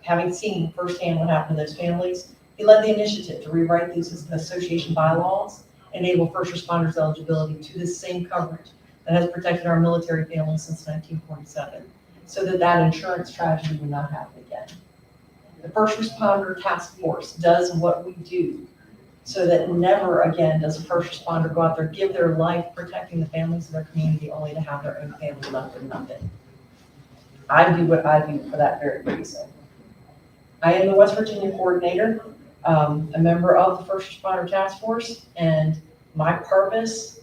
Having seen firsthand what happened to those families, he led the initiative to rewrite these association bylaws and enable first responders eligibility to this same coverage that has protected our military families since 1947, so that that insurance tragedy would not happen again. The First Responder Task Force does what we do so that never again does a first responder go out there, give their life protecting the families of their community only to have their own family left with nothing. I do what I do for that very reason. I am the West Virginia coordinator, a member of the First Responder Task Force, and my purpose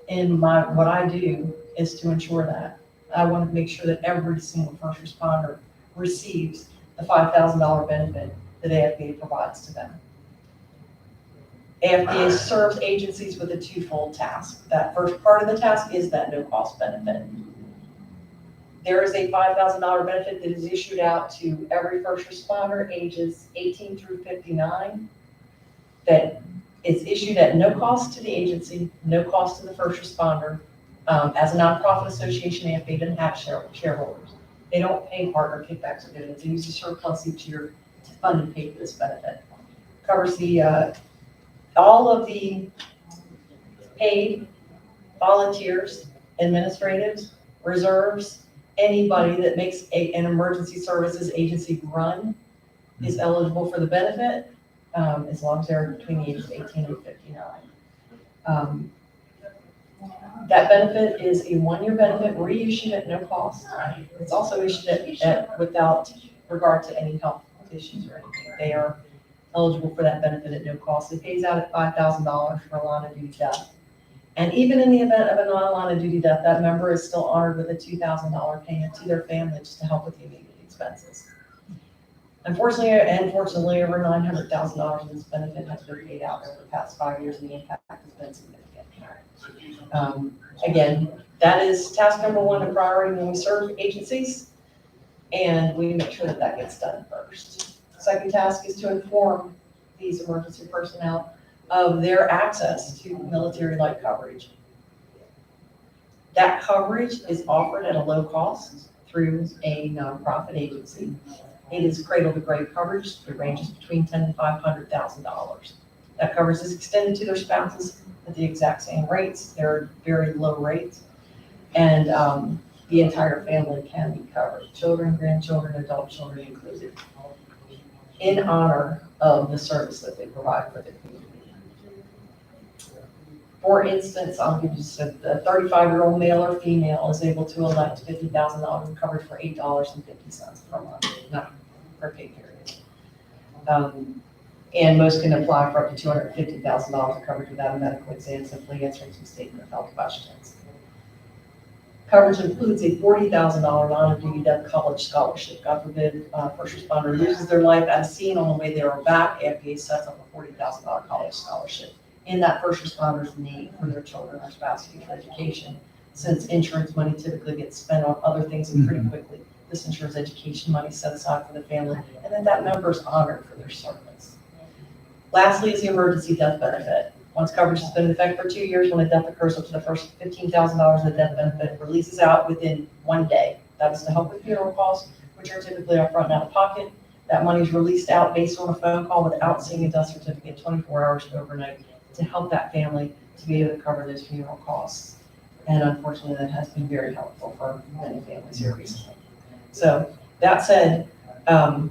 in what I do is to ensure that. I want to make sure that every single first responder receives the $5,000 benefit that AFBA provides to them. AFBA serves agencies with a twofold task. That first part of the task is that no-cost benefit. There is a $5,000 benefit that is issued out to every first responder ages 18 through 59 that is issued at no cost to the agency, no cost to the first responder. As a nonprofit association, AFBA doesn't have shareholders. They don't pay partner kickbacks or dividends. They use the surplus each year to fund and pay for this benefit. Covers the all of the paid volunteers, administratives, reserves, anybody that makes an emergency services agency run is eligible for the benefit, as long as they're between the ages of 18 and 59. That benefit is a one-year benefit reissued at no cost. It's also issued at without regard to any health issues or anything. They are eligible for that benefit at no cost. It pays out at $5,000 for a line of duty death. And even in the event of a non-line of duty death, that member is still honored with a $2,000 payment to their family just to help with the immediate expenses. Unfortunately, and fortunately, over $900,000 of this benefit has been paid out over the past 5 years, and the impact has been significant. Again, that is task number one and priority when we serve agencies, and we make sure that that gets done first. Second task is to inform these emergency personnel of their access to military-like coverage. That coverage is offered at a low cost through a nonprofit agency. It is cradle-to-grave coverage. It ranges between $10,000 and $500,000. That coverage is extended to their spouses at the exact same rates. They're very low rates, and the entire family can be covered. Children, grandchildren, adult children included, in honor of the service that they provide for the community. For instance, I'll give you just a 35-year-old male or female is able to elect $50,000 coverage for $8.50 per month, not per pay period. And most can apply for up to $250,000 of coverage without a medical exam, simply answering some statement of health questions. Coverage includes a $40,000 non-duty death college scholarship. God forbid, first responder loses their life at a scene on the way there or back, AFPA sets up a $40,000 college scholarship in that first responder's need for their children or spouse future education. Since insurance money typically gets spent on other things and pretty quickly, this ensures education money set aside for the family, and then that member is honored for their service. Lastly is the emergency death benefit. Once coverage has been in effect for 2 years, when a death occurs, up to the first $15,000 of the death benefit releases out within 1 day. That is to help with funeral costs, which are typically upfront and out of pocket. That money is released out based on a phone call without seeing a death certificate 24 hours to overnight to help that family to be able to cover those funeral costs. And unfortunately, that has been very helpful for many families here recently. So that said, I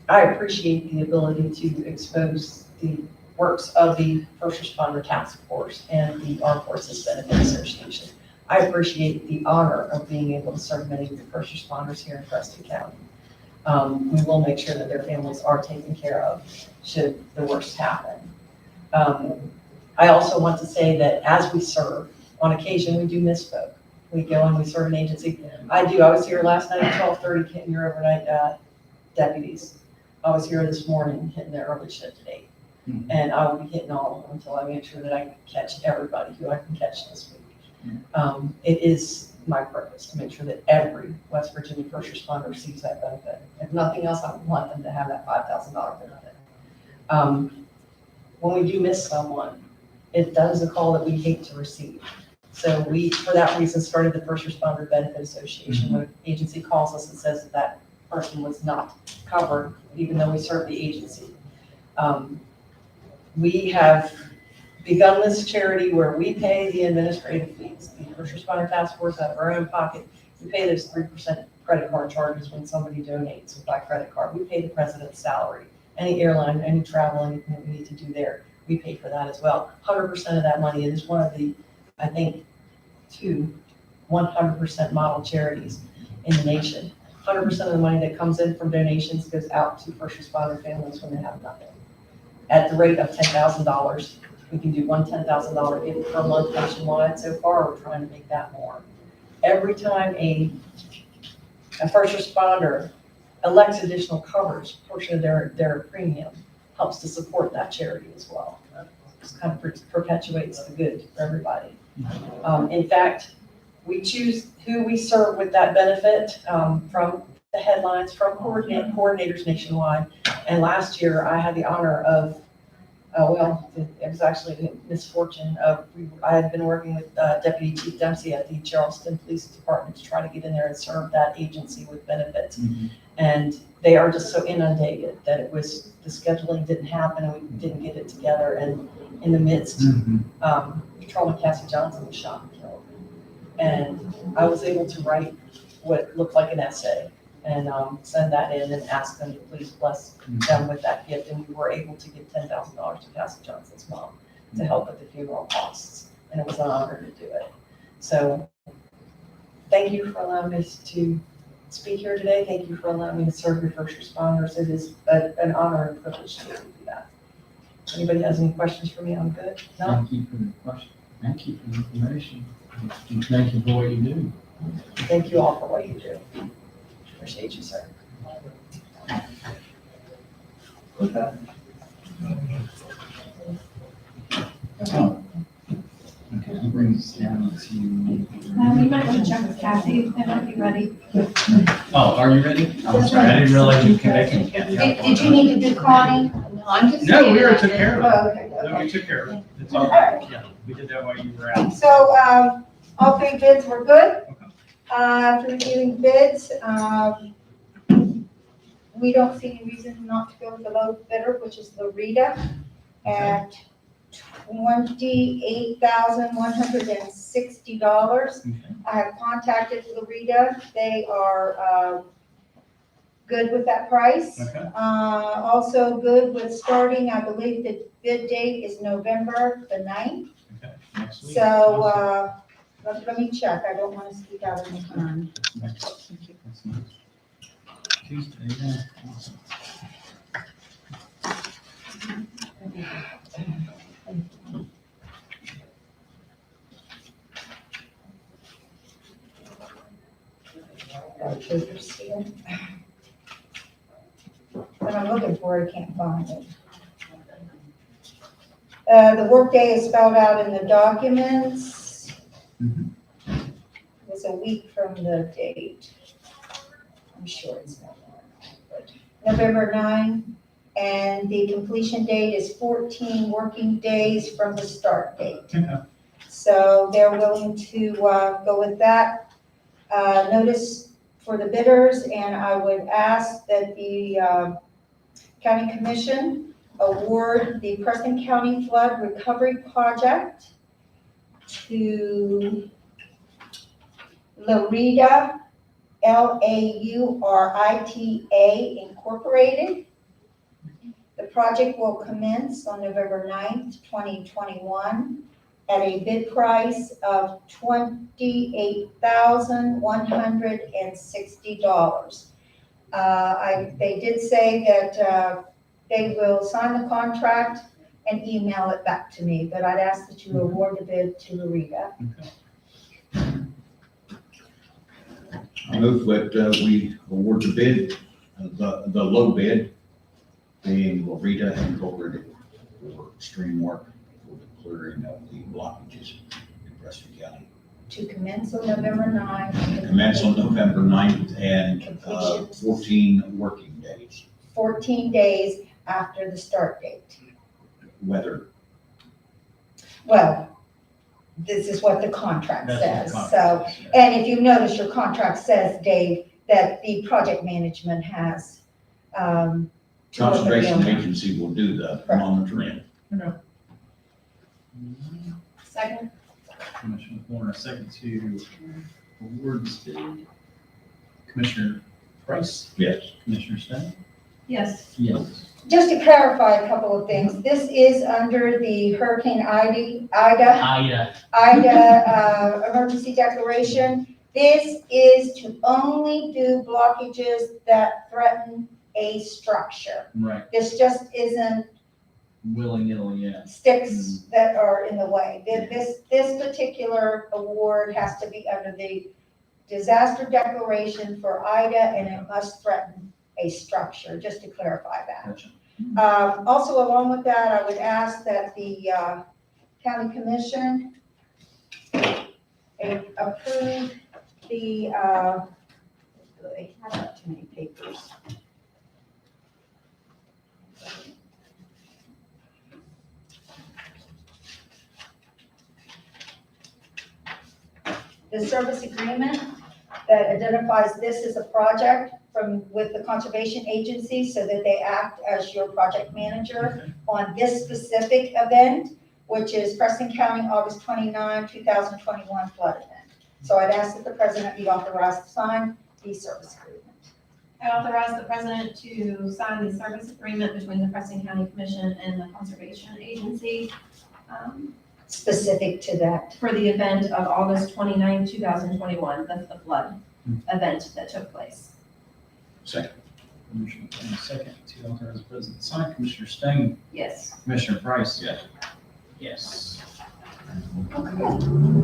appreciate the ability to expose the works of the First Responder Task Force and the Armed Forces Benefit Association. I appreciate the honor of being able to serve many of the first responders here in Preston County. We will make sure that their families are taken care of should the worst happen. I also want to say that as we serve, on occasion we do miss folk. We go and we serve an agency. I was here last night at 12:30 hitting your overnight deputies. I was here this morning hitting their early shift at 8. And I will be hitting all of them until I make sure that I catch everybody who I can catch this week. It is my purpose to make sure that every West Virginia first responder receives that benefit. If nothing else, I want them to have that $5,000 benefit. When we do miss someone, that is a call that we hate to receive. So we, for that reason, started the First Responder Benefit Association. When an agency calls us and says that that person was not covered, even though we serve the agency. We have begun this charity where we pay the administrative fees. The First Responder Task Force out of our own pocket, we pay those 3% credit card charges when somebody donates by credit card. We pay the president's salary. Any airline, any travel, anything that we need to do there, we pay for that as well. 100% of that money is one of the, I think, 2 100% model charities in the nation. 100% of the money that comes in from donations goes out to first responder families when they have nothing. At the rate of $10,000, we can do one $10,000 gift per month nationwide. So far, we're trying to make that more. Every time a first responder elects additional coverage, a portion of their premium helps to support that charity as well. Just kind of perpetuates the good for everybody. In fact, we choose who we serve with that benefit from the headlines, from coordinators nationwide. And last year, I had the honor of, it was actually a misfortune of, I had been working with Deputy Chief Dempsey at the Charleston Police Department to try to get in there and serve that agency with benefits. And they are just so inundated that the scheduling didn't happen and we didn't get it together. And in the midst, Patrolman Cassie Johnson was shot and killed. And I was able to write what looked like an essay and send that in and ask them to please bless them with that gift. And we were able to give $10,000 to Cassie Johnson's mom to help with the funeral costs. And it was an honor to do it. So thank you for allowing us to speak here today. Thank you for allowing me to serve your first responders. It is an honor and privilege to do that. Anybody has any questions for me? I'm good. No? Thank you for the question. Thank you for the information. And thank you for what you do. Thank you all for what you do. Appreciate you, sir. Okay. Okay, I'll bring this down to you. You might want to check with Kathy, they might be ready. Oh, are you ready? I'm sorry, I didn't realize you connected. Did you need to do Connie? No, I'm just. No, we already took care of it. Oh, okay, No, okay. we took care of it. It's all right. Yeah, we did that while you were out. So, all 3 bids were good. After reviewing bids, we don't see any reason not to go with the low bidder, which is Loretta, at $28,160. I have contacted Loretta. They are good with that price. Also good with starting, I believe the bid date is November the 9th. Next week. So, let me check, I don't want to speak out of turn. That's nice. Tuesday, yeah. Awesome. When I'm looking for it, I can't find it. The workday is spelled out in the documents. Mhm. It was a week from the date. I'm sure it's not but November 9, and the completion date is 14 working days from the start date. Okay. So they're willing to go with that. Notice for the bidders, and I would ask that the County Commission award the Preston County Flood Recovery Project to Laurita, Laurita Incorporated. The project will commence on November 9th, 2021 at a bid price of $28,160. They did say that they will sign the contract and email it back to me, but I'd ask that you award the bid to Laurita. I move that we award the bid, the low bid, being Laurita Incorporated for stream work for the clearing of the blockages in Preston County. To commence on November 9th. Commence on November 9th and Completion. 14 working days. 14 days after the start date. Weather. Well, this is what the contract That's what the says, contract so, says, yeah. and if you notice, your contract says, Dave, that the project management has, to look at the Conservation owner. Agency will do the Correct. monitoring. Second? Commissioner Warner, second to award this bid. Commissioner Price, Yes. Commissioner Stone? Yes. Yes. Just to clarify a couple of things, this is under the Hurricane Ida emergency declaration. This is to only do blockages that threaten a structure. Right, This just isn't willy-nilly, yeah. sticks that are in the way. This particular award has to be under the disaster declaration for Ida, and it must threaten a structure, just to clarify that. Gotcha. Also, along with that, I would ask that the county commission approve the, I have too many papers. The service agreement that identifies this as a project with the conservation agency so that they act as your project manager on this specific event, which is Preston County, August 29, 2021 flood event. So I'd ask that the president be authorized to sign the service agreement. I authorize the president to sign the service agreement between the Preston County Commission and the Conservation Agency Specific to that. for the event of August 29, 2021, the flood event that took place. Second. Commissioner Warner, second to authorize the president to sign. Commissioner Stone? Yes. Commissioner Price? Yes. Yes.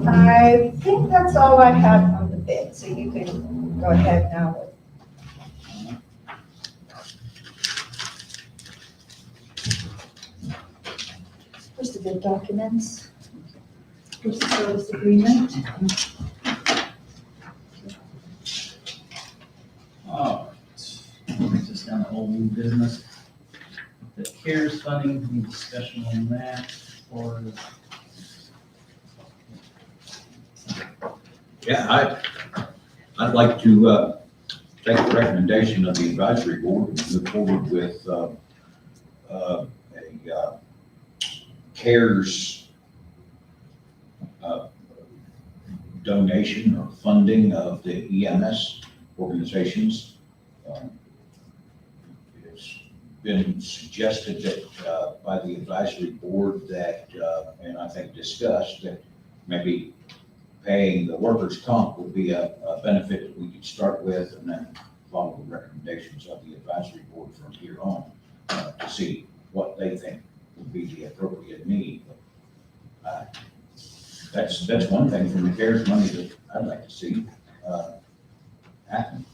I think that's all I have on the bid, so you can go ahead now with. Here's the bid documents. Here's the service agreement. All right. Brings us down to old new business. The CARES funding, any discussion on that, or Yeah, I'd like to take the recommendation of the advisory board and move forward with a CARES donation or funding of the EMS organizations. It's been suggested that, by the advisory board that, and I think discussed, that maybe paying the workers' comp would be a benefit that we could start with, and then follow the recommendations of the advisory board from here on, to see what they think would be the appropriate need. That's one thing from the CARES money that I'd like to see happen.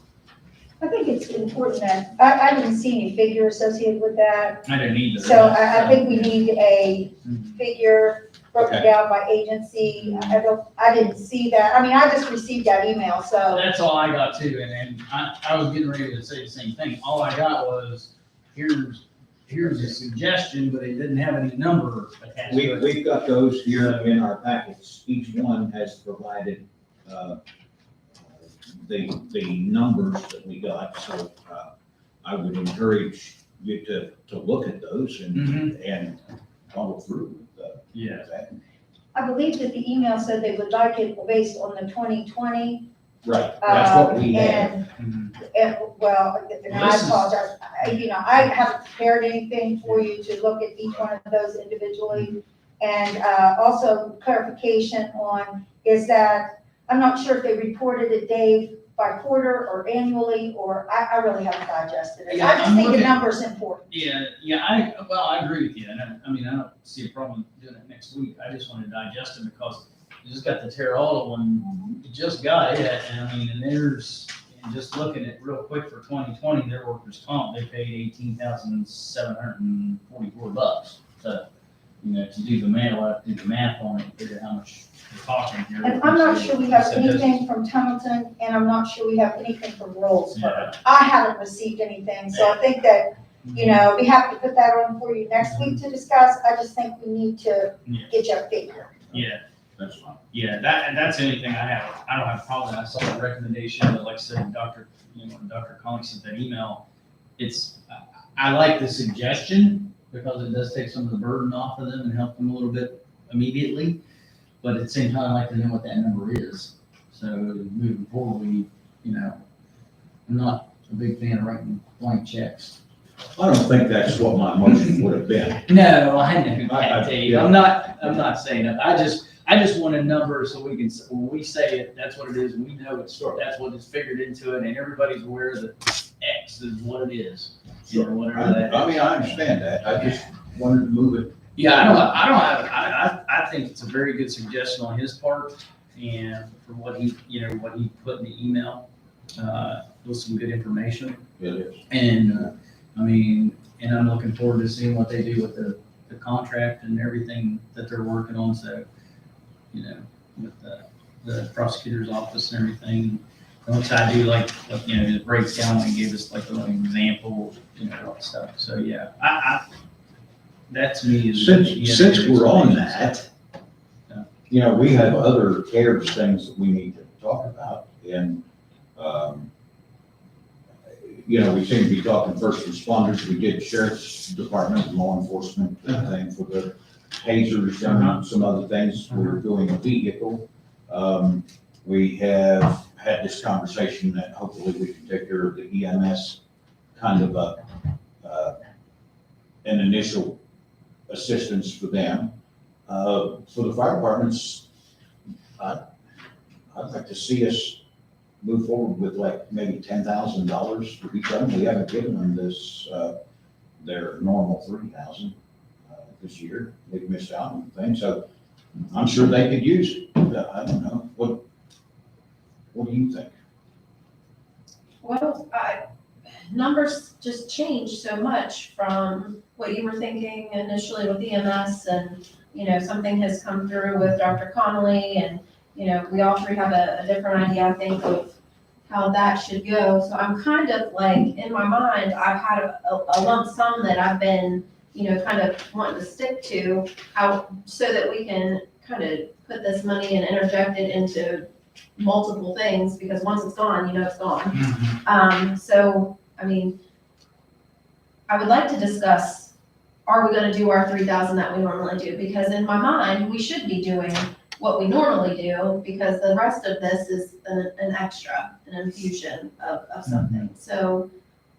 I think it's important that, I didn't see any figure associated with that. I didn't either. So I think we need a figure broken Okay. down by agency. I didn't see that. I mean, I just received that email, so. That's all I got too, and I was getting ready to say the same thing. All I got was, here's a suggestion, but it didn't have any number attached to it. We've got those here in our packets. Each one has provided, the numbers that we got, so, I would encourage you to look at those and follow through with, Yeah. that. I believe that the email said they would like it based on the 2020. Right, that's what we have. And, well, and I apologize, I haven't prepared anything for you to look at each one of those individually. And, also clarification on, is that, I'm not sure if they reported it, Dave, by quarter or annually, or I really haven't digested it. Yeah, I just I'm think the looking- number's important. Yeah, I agree with you, and I mean, I don't see a problem doing it next week. I just want to digest it because you just got the Terra Alta one, you just got it, and I mean, and just looking at real quick for 2020, their workers' comp, they paid $18,744. So, to do the math, I'll have to do the math on it, figure how much we're talking here. And I'm not sure we have So just- anything from Templeton, and I'm not sure we have anything from Rollsburg. Yeah. I haven't received anything, so I think that, be happy to put that on for you next week to discuss. I just think we need to Yeah. get you a figure. Yeah. That's fine. Yeah, that's the only thing I have. I don't have a problem. I saw the recommendation, but like I said, Dr. Connick sent that email. I like the suggestion because it does take some of the burden off of them and help them a little bit immediately. But at the same time, I like to know what that number is. So moving forward, I'm not a big fan of writing blank checks. I don't think that's what my motion would have been. No, I know that, I- Dave. yeah. I'm not saying that. I just want a number so we can, when we say it, that's what it is. We know that's what is figured into it, and everybody's aware that X is what it is. Whatever that I is. mean, I understand that. I just wanted to move it. Yeah, I think it's a very good suggestion on his part, and for what he put in the email, with some good information. It is. And, and I'm looking forward to seeing what they do with the contract and everything that they're working on, so, with the prosecutor's office and everything. Once I do the breakdown, and give us like an example, all that stuff, so, yeah, that to me is. Since we're on that, we have other CARES things that we need to talk about, and, we seem to be talking first responders. We did sheriff's department and law enforcement thing for the tasers and some other things. We're doing a vehicle. We have had this conversation that hopefully we can take care of the EMS kind of an initial assistance for them. For the fire departments, I'd like to see us move forward with like maybe $10,000 for each of them. We haven't given them this, their normal $3,000 this year. They've missed out on things, so I'm sure they could use it. I don't know. What do you think? Well, numbers just changed so much from what you were thinking initially with EMS, and, something has come through with Dr. Connolly, and, we all three have a different idea, I think, of how that should go. So I'm kind of like, in my mind, I've had a lump sum that I've been, kind of wanting to stick to, so that we can kind of put this money and interject it into multiple things, because once it's gone, it's gone. So, I would like to discuss, are we gonna do our 3,000 that we normally do? Because in my mind, we should be doing what we normally do, because the rest of this is an extra, an infusion of something. So,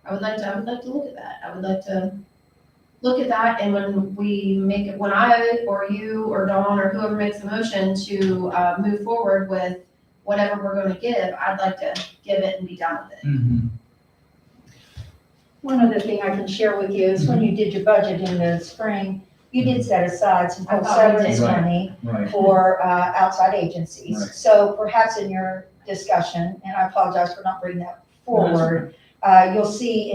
I would like to look at that. I would like to look at that, and when we make it, when I or you or Dawn or whoever makes a motion to move forward with whatever we're gonna give, I'd like to give it and be done with it. Mhm. One other thing I can share with you is when you did your budget in the spring, you did set aside some I thought we did. severance money Right. for outside agencies. Right. So perhaps in your discussion, and I apologize for not bringing that forward, you'll see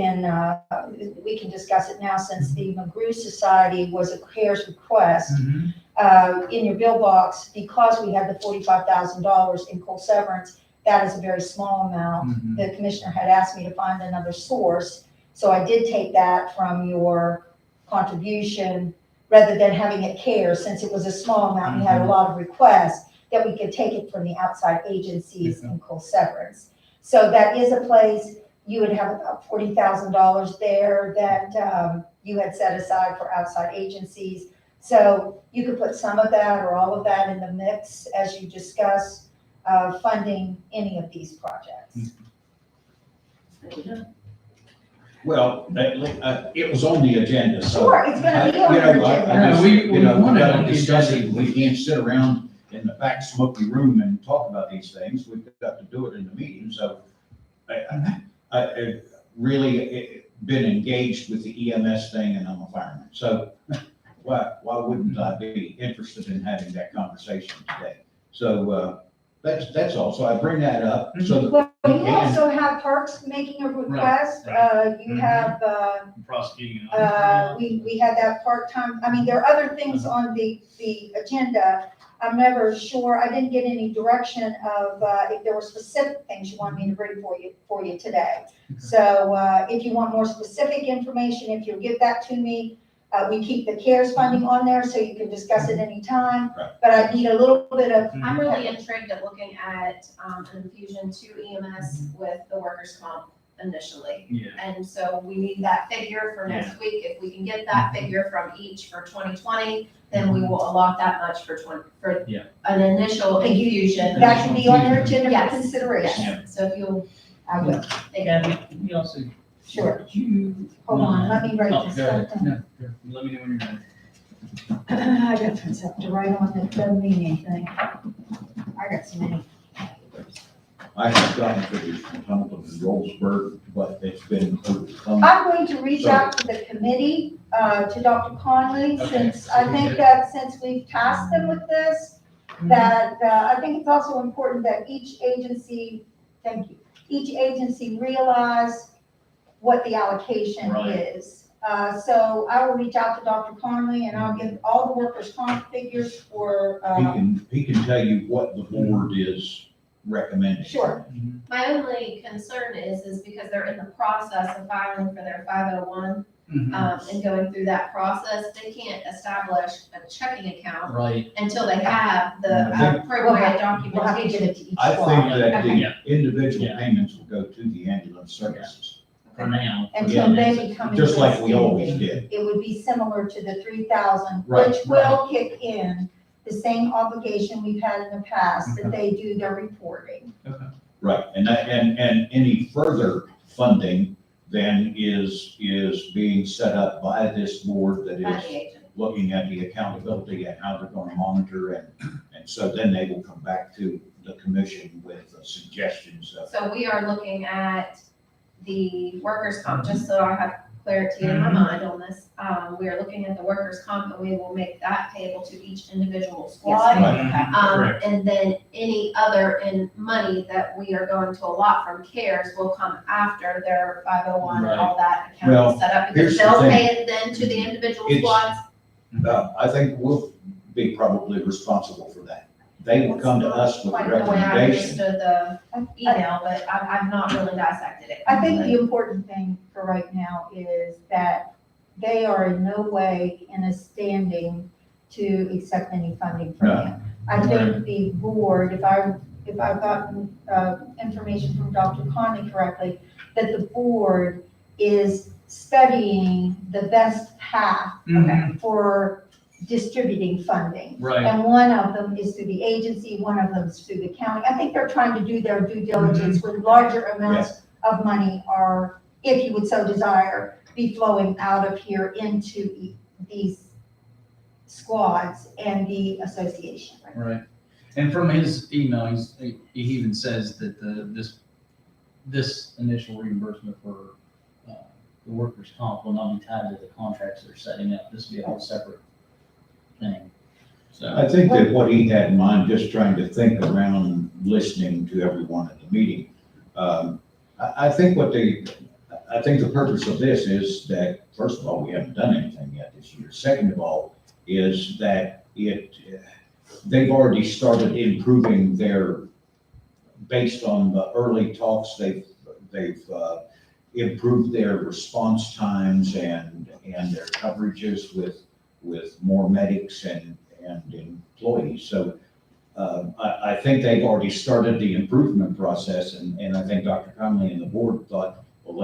we can discuss it now since the McGrew Society was a CARES request. Mhm. In your bill box, because we had the $45,000 in coal severance, that is a very small amount. Mhm. The commissioner had asked me to find another source, so I did take that from your contribution rather than having it CARES, since it was a small amount, we had a lot of requests, that we could take it from the outside agencies in coal severance. So that is a place, you would have about $40,000 there that you had set aside for outside agencies. So you could put some of that or all of that in the mix as you discuss funding any of these projects. Well, it was on the agenda, so. Sure, it's gonna be on You the know, I agenda. just, We you know, we want it gotta on the discuss it. agenda. We can't sit around in the back smoky room and talk about these things. We've got to do it in the meeting, so I really been engaged with the EMS thing, and I'm a fireman, so why wouldn't I be interested in having that conversation today? So, that's all. So I bring that up so that. Well, you we can- also have Parks making a request, you have, Prosecuting. we had that part-time, I mean, there are other things on the agenda. I'm never sure, I didn't get any direction of, if there were specific things you want me to bring for you today. So, if you want more specific information, if you'll give that to me, we keep the CARES funding on there so you can discuss it anytime. Right. But I need a little bit of. I'm really intrigued at looking at an infusion to EMS with the workers' comp initially. Yeah. And so we need that figure for next week. If we can get that figure from each for 2020, then we will allot that much for Yeah. an initial infusion. That can be on your agenda for Yes. consideration. Yes. So if you'll, I will. You also. Sure. You. Hold on, let me write Oh, this go ahead. down. No, Let me know when you're ready. I got something to write on that doesn't mean anything. I got so many. I have gotten figures from Hamilton and Rollsburg, but it's been overcome. I'm going to reach out to the committee, to Dr. Conley, Okay. since I think that since we've tasked them with this, that, I think it's also important that each agency, thank you, each agency realize what the allocation Right. is. So I will reach out to Dr. Conley and I'll get all the workers' comp figures for, He can tell you what the board is recommending. sure. my only concern is because they're in the process of filing for their 501, and going through that process, they can't establish a checking account Right. until they have the appropriate We'll have to documentation. give it to each I think squad that the Yeah. individual Yeah. payments will go to the ambulance services, For now. until they become. just like we always existing. did. It would be similar to the 3,000, Right, which will kick in the same obligation we've had in the past, that they do their reporting. Right, and any further funding then is being set up by this board that By is the agent. looking at the accountability and how they're gonna monitor and so then they will come back to the commission with suggestions of. So we are looking at the workers' comp, just so I have clarity in my mind on this. We are looking at the workers' comp, and we will make that payable to each individual squad. Correct. And then any other in money that we are going to allot from CARES will come after their 501 and all that account Well, is set up, here's because the they'll thing. pay it then to the individual It's- squads. I think we'll be probably responsible for that. They will come to us with a Like the way I recommendation. understood the email, but I've not really dissected it. I think the important thing for right now is that they are in no way in a standing to accept any funding from No. them. I think the board, if I've gotten information from Dr. Conley correctly, that the board is studying the best path for distributing funding. Right. And one of them is through the agency, one of them is through the county. I think they're trying to do their due diligence when larger amounts of money are if you would so desire, be flowing out of here into these squads and the association. Right. And from his email, he even says that this initial reimbursement for the workers' comp will not be tied to the contracts they're setting up. This will be a whole separate thing. So, I think that what he had in mind, just trying to think around listening to everyone at the meeting, I think the purpose of this is that, first of all, we haven't done anything yet this year. Second of all, is that they've already started improving based on the early talks, they've improved their response times and their coverages with more medics and employees. So I think they've already started the improvement process, and I think Dr. Conley and the board thought, well,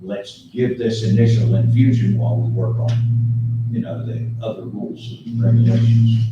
let's give this initial infusion while we work on, the other rules and regulations.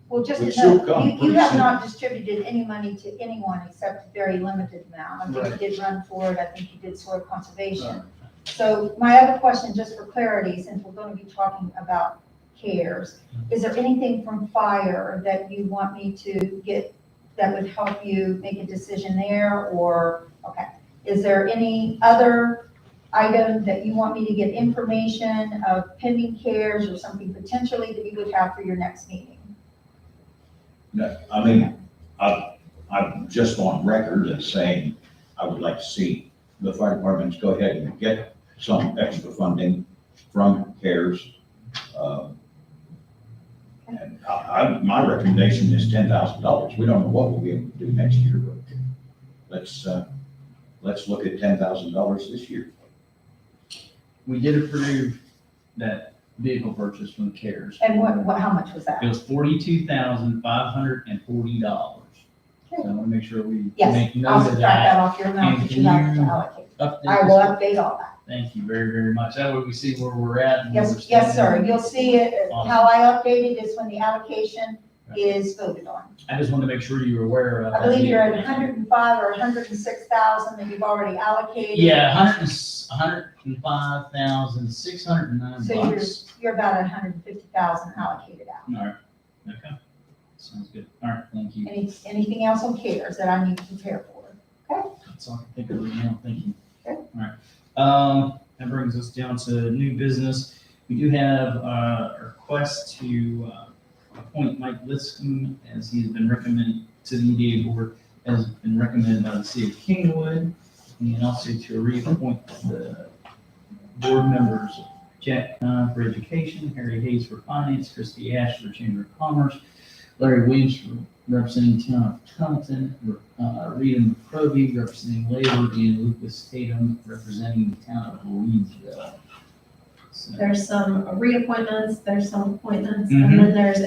Well, just Which to know, will come you pretty have soon. not distributed any money to anyone except a very limited amount. I think you did run for it, I think you did soil conservation. So my other question, just for clarity, since we're going to be talking about CARES, is there anything from fire that you want me to get that would help you make a decision there, or, okay. Is there any other item that you want me to get information of pending CARES or something potentially that you would have for your next meeting? No, I mean, I just on record as saying, I would like to see the fire departments go ahead and get some extra funding from CARES. And my recommendation is $10,000. We don't know what we'll be able to do next year, but let's look at $10,000 this year. we did approve that vehicle purchase from CARES. And how much was that? It was $42,540. So I want to make sure we Yes, make I'll note of subtract that that. off your amount And that you have to allocate. Update I will this. update all that. Thank you very, very much. That way we see where we're at. and where we're Yes, sir. standing. You'll see it, how I update it is when the allocation is voted on. I just wanted to make sure you were aware of. I believe you're at 105 or 106,000 that you've already allocated. Yeah, 105,609 So bucks. you're about 150,000 allocated out. All right, okay. Sounds good. All right, thank you. Anything else on CARES that I need to prepare for? That's all I can think of right now. Thank you. Okay. All right. That brings us down to new business. We do have a request to appoint Mike Lipscomb as he has been recommended to the EDA board, has been recommended by the city of Kingwood, and also to reappoint the board members, Jack Kahn for education, Harry Hayes for finance, Christy Ash for chamber of commerce, Larry Williams for representing town of Templeton, Rita McCrovey representing labor, and Lucas Tatum representing the town of Leedsville. So, There's some reappointments, there's some appointments, and then there's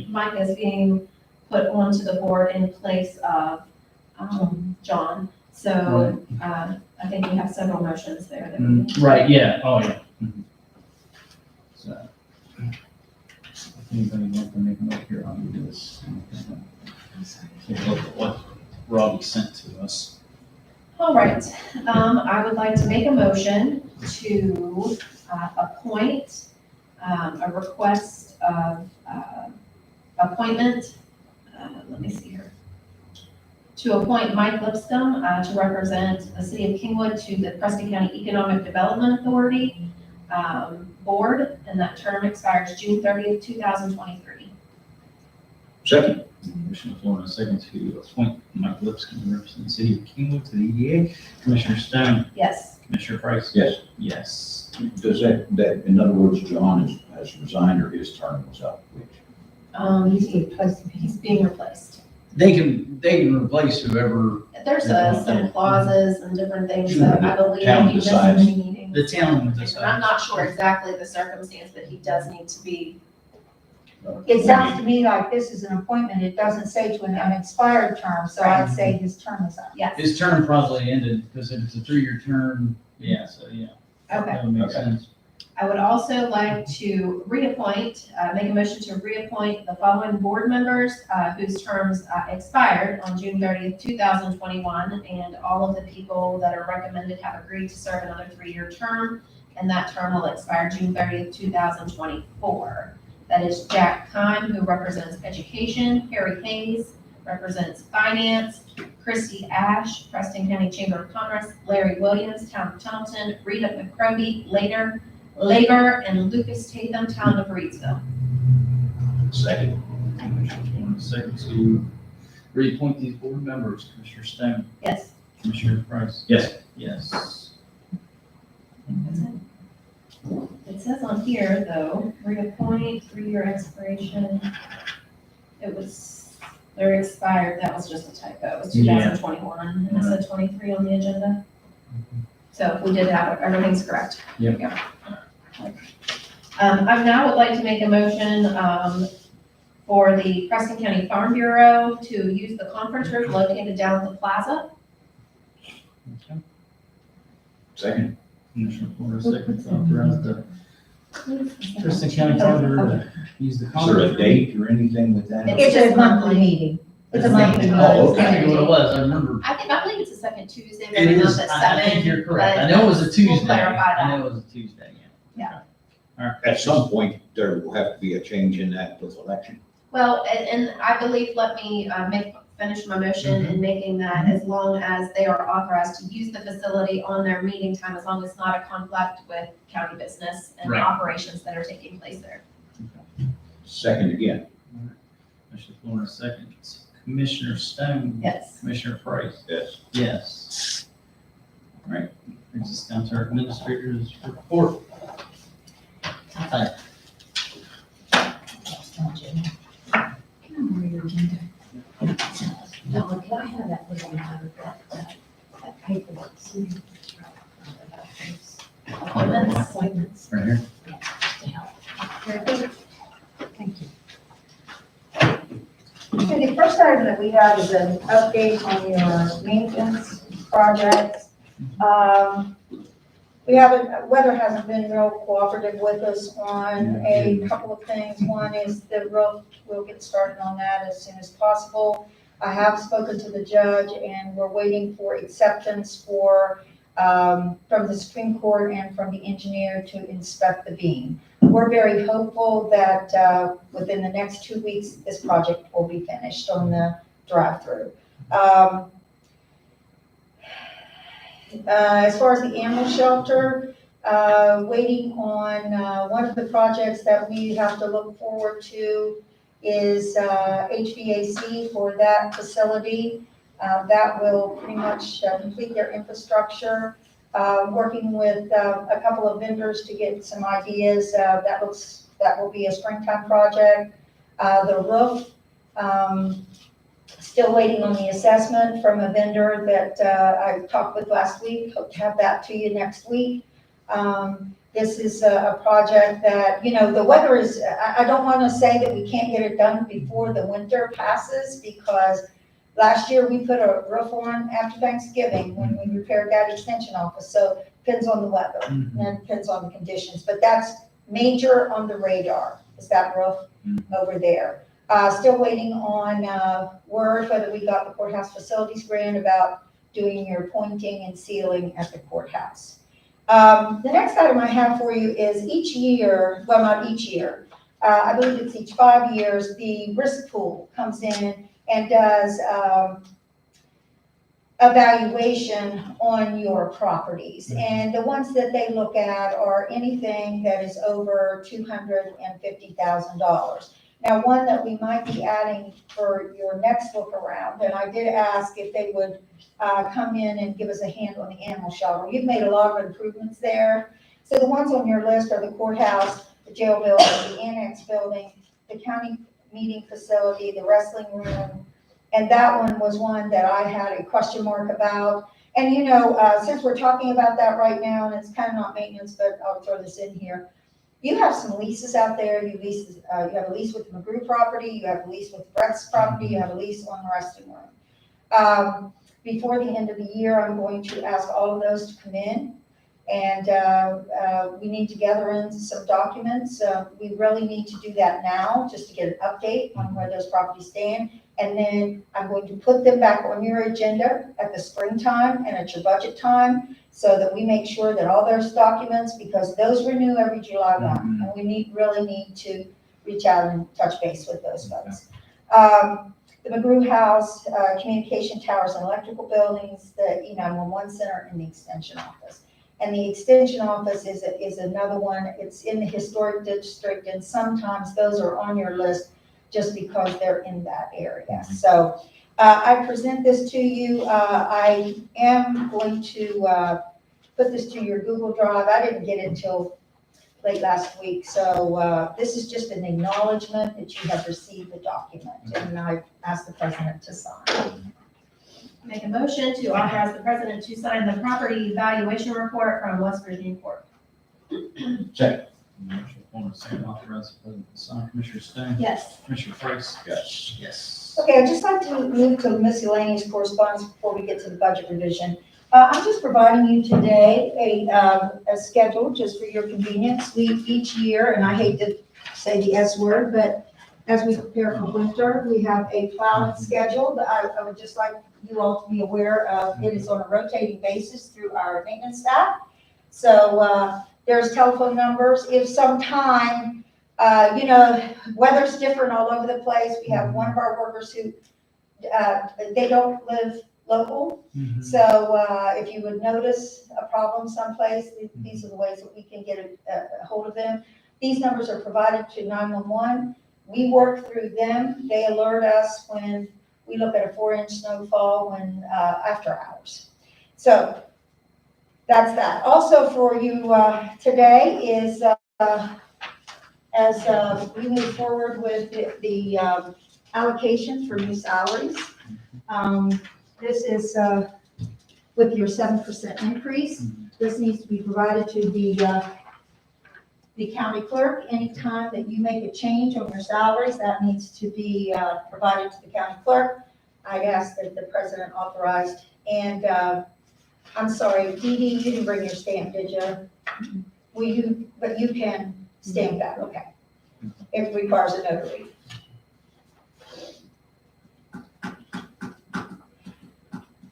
Mike is being put onto the board in place of, John. So, I think we have several motions there that we need to- Right, yeah, oh, yeah. Mhm. So, if anybody wants to make a note here, I'll do this. Take a look at what Robbie sent to us. All right, I would like to make a motion to appoint a request of appointment, let me see here. To appoint Mike Lipscomb to represent the city of Kingwood to the Preston County Economic Development Authority Board, and that term expires June 30th, 2023. Second. Motion on the floor in a second to appoint Mike Lipscomb to represent the city of Kingwood to the EDA. Commissioner Stone, Yes. Commissioner Price? Yes. Yes. Does that, in other words, John has resigned or his term was up? He's being replaced. They can replace whoever There's some clauses and different things Sure, that I the believe town he doesn't decides. need. the town I'm decides. not sure exactly the circumstance, but he does need to be. It sounds to me like this is an appointment. It doesn't say to an unexpired term, so I'd say his term is up. Yes. His term probably ended because if it's a 3-year term, yeah, so yeah. Okay. That would make Okay. sense. I would also like to reappoint, make a motion to reappoint the following board members whose terms expired on June 30th, 2021, and all of the people that are recommended have agreed to serve another 3-year term, and that term will expire June 30th, 2024. That is Jack Kime, who represents Education, Harry Hayes represents Finance, Christy Ash, Preston County Chamber of Commerce, Larry Williams, Town of Tunnelton, Rita McCroby, Labor, and Lucas Tatham, Town of Reedsville. Second. Second to reappoint these board members, Commissioner Stone, Yes. Commissioner Price. Yes. Yes. It says on here, though, reappoint, 3-year expiration. It was, they're expired, that was just a typo. It was 2021, and it said 23 on the agenda. So we did have, everything's correct. Yep. Yeah. I now would like to make a motion, for the Preston County Farm Bureau to use the conference room located down at the plaza. Okay. Second. Commissioner Porter, second to authorize the Preston County Auditor to use the Is there a conference. date or anything with that? It's It's a monthly meeting. It's a monthly meeting. Oh, okay. I think what it was, I remember. I believe it's the second Tuesday of It every month is, at I 7. think you're correct. but I know it was a we'll Tuesday. clarify that. I know it was a Tuesday, yeah. At some point, there will have to be a change in that with election. Well, and I believe, let me finish my motion in making that as long as they are authorized to use the facility on their meeting time, as long as it's not a conflict with county business and Right. operations that are taking place there. Second again. Commissioner Flores, second. Commissioner Stone. Yes. Commissioner Price. Yes. Yes. All right, brings us down to our administrator's report. Hi. No, can I have that little note, that paper that's appointments? Right here. To help. Very good. Thank you. Okay, the first item that we have is an update on your maintenance projects. We haven't, weather hasn't been real cooperative with us on a couple of things. One is the roof, we'll get started on that as soon as possible. I have spoken to the judge and we're waiting for acceptance for, from the Supreme Court and from the engineer to inspect the beam. We're very hopeful that within the next 2 weeks, this project will be finished on the drive-through. As far as the animal shelter, waiting on one of the projects that we have to look forward to is HVAC for that facility. That will pretty much complete their infrastructure. Working with a couple of vendors to get some ideas. That will be a springtime project. The roof, still waiting on the assessment from a vendor that I talked with last week. Hope to have that to you next week. This is a project that, you know, the weather is, I don't want to say that we can't get it done before the winter passes, because last year we put a roof on after Thanksgiving when we repaired that extension office. So depends on the weather and it depends on the conditions, but that's major on the radar, is that roof over there. Still waiting on word whether we got the courthouse facilities grant about doing your pointing and sealing at the courthouse. The next item I have for you is each year, well, not each year, I believe it's each 5 years, the risk pool comes in and does evaluation on your properties. And the ones that they look at are anything that is over $250,000. Now, one that we might be adding for your next look around, and I did ask if they would come in and give us a hand on the animal shelter. You've made a lot of improvements there. So the ones on your list are the courthouse, the jail building, the annex building, the county meeting facility, the wrestling room. And that one was one that I had a question mark about. And you know, since we're talking about that right now, and it's kind of not maintenance, but I'll throw this in here. You have some leases out there. You have a lease with the McGrew property. You have a lease with Brett's property. You have a lease on the wrestling room. Before the end of the year, I'm going to ask all of those to come in And we need to gather in some documents. We really need to do that now, just to get an update on where those properties stand. And then I'm going to put them back on your agenda at the springtime and at your budget time, so that we make sure that all those documents, because those renew every July 1, and we really need to reach out and touch base with those folks. The McGrew House, communication towers and electrical buildings, the E911 center, and the extension office. And the extension office is another one. It's in the historic district, and sometimes those are on your list just because they're in that area. So I present this to you. I am going to put this to your Google Drive. I didn't get it until late last week. So this is just an acknowledgement that you have received the document, and I asked the president to sign. Make a motion to authorize the president to sign the property evaluation report from West Virginia Court. Second. Motion on the second, authorize the president to sign. Commissioner Stan? Yes. Commissioner Price? Yes. Yes. Okay, I'd just like to move to miscellaneous correspondence before we get to the budget revision. I'm just providing you today a schedule just for your convenience. Each year, and I hate to say the S word, but as we prepare for winter, we have a plowing schedule that I would just like you all to be aware of. It is on a rotating basis through our maintenance staff. So there's telephone numbers. If sometime, weather's different all over the place. We have one of our workers who, they don't live local. So if you would notice a problem someplace, these are the ways that we can get a hold of them. These numbers are provided to 911. We work through them. They alert us when we look at a 4-inch snowfall when after hours. So that's that. Also for you today is as we move forward with the allocation for new salaries. This is with your 7% increase. This needs to be provided to the county clerk. Anytime that you make a change on your salaries, that needs to be provided to the county clerk. I'd ask that the president authorized. And I'm sorry, Dee Dee, you didn't bring your stamp, did you? Will you, but you can stamp that, okay. It requires a notary.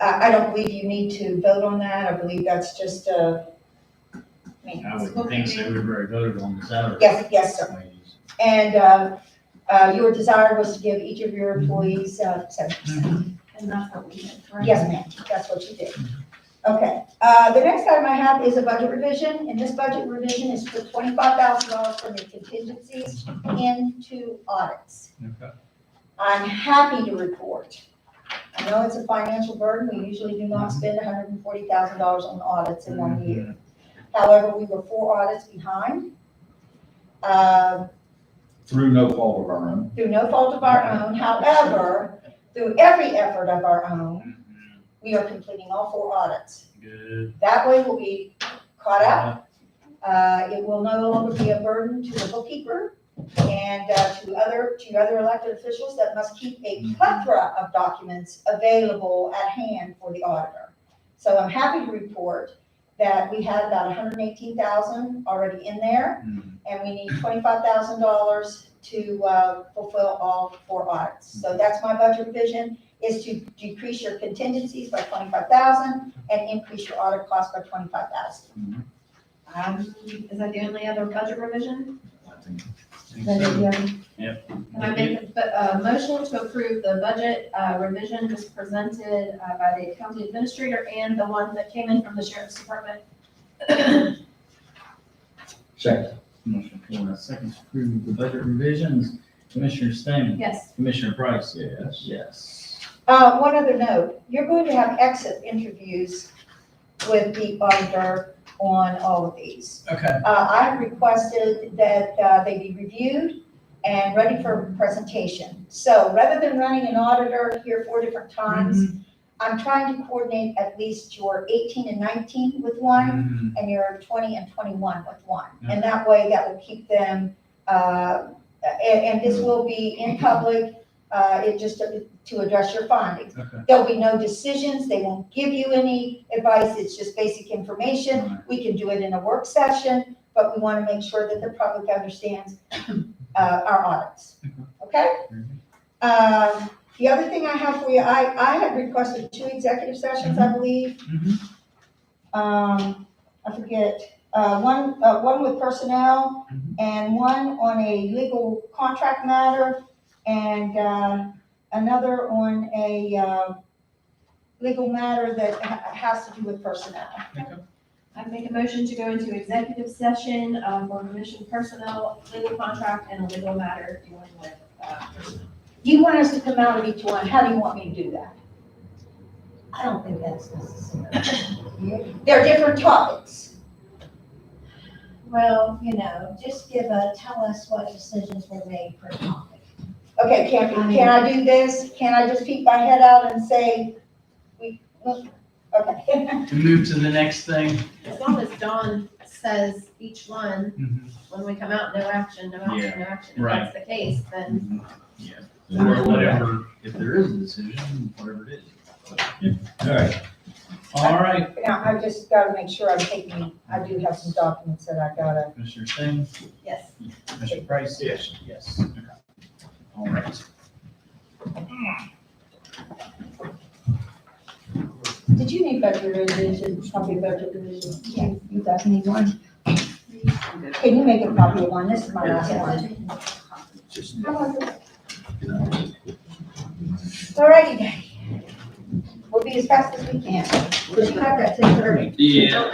I don't believe you need to vote on that. I believe that's just I would think so. We've already voted on the salary. Yes, sir. And your desire was to give each of your employees 7%. And that's what we did, correct? Yes, ma'am, that's what you did. Okay, the next item I have is a budget revision, and this budget revision is for $25,000 from your contingencies into audits. Okay. I'm happy to report. I know it's a financial burden. We usually do not spend $140,000 on audits in 1 year. However, we were 4 audits behind. Through no fault of our own. Through no fault of our own. However, through every effort of our own, we are completing all 4 audits. Good. That way we'll be caught up. It will no longer be a burden to the bookkeeper and to other elected officials that must keep a plethora of documents available at hand for the auditor. So I'm happy to report that we had about $118,000 already in there, and we need $25,000 to fulfill all 4 audits. So that's my budget revision, is to decrease your contingencies by $25,000 and increase your audit cost by $25,000. Is that the only other budget revision? Yep. Can I make a motion to approve the budget revision just presented by the county administrator and the one that came in from the sheriff's department? Second. Motion for a second to approve the budget revisions. Commissioner Stan? Yes. Commissioner Price? Yes. Yes. One other note, you're going to have exit interviews with the auditor on all of these. Okay. I've requested that they be reviewed and ready for presentation. So rather than running an auditor here 4 different times, I'm trying to coordinate at least your 18 and 19 with one and your 20 and 21 with one. And that way that will keep them, and this will be in public. it just to address your findings. Okay. There'll be no decisions, they won't give you any advice, it's just basic information. We can do it in a work session, but we want to make sure that the public understands our audits. Okay? The other thing I have for you, I had requested 2 executive sessions, I believe. I forget, one with personnel and one on a legal contract matter and another on a legal matter that has to do with personnel. I make a motion to go into executive session for commission personnel, legal contract, and a legal matter dealing with personnel. Do you want us to come out of each one? How do you want me to do that? I don't think that's necessary. They're different topics. Well, just tell us what decisions were made per topic. Okay, can I do this? Can I just peek my head out and say, okay. To move to the next thing. As long as Dawn says each one, when we come out, no action, no action, no action. If right. that's the case, then Or whatever, if there is a decision, whatever it is. All right. All right. Now, I just gotta make sure I do have some documents that I gotta. Commissioner Singh? yes. Commissioner Price? Yes. Yes. All right. Did you need budget revision, copy of budget revision? Yeah. You guys need one? Can you make a copy of one? This is my last one. How was it? All righty, then. We'll be as fast as we can. But you got that 10:30. Yeah.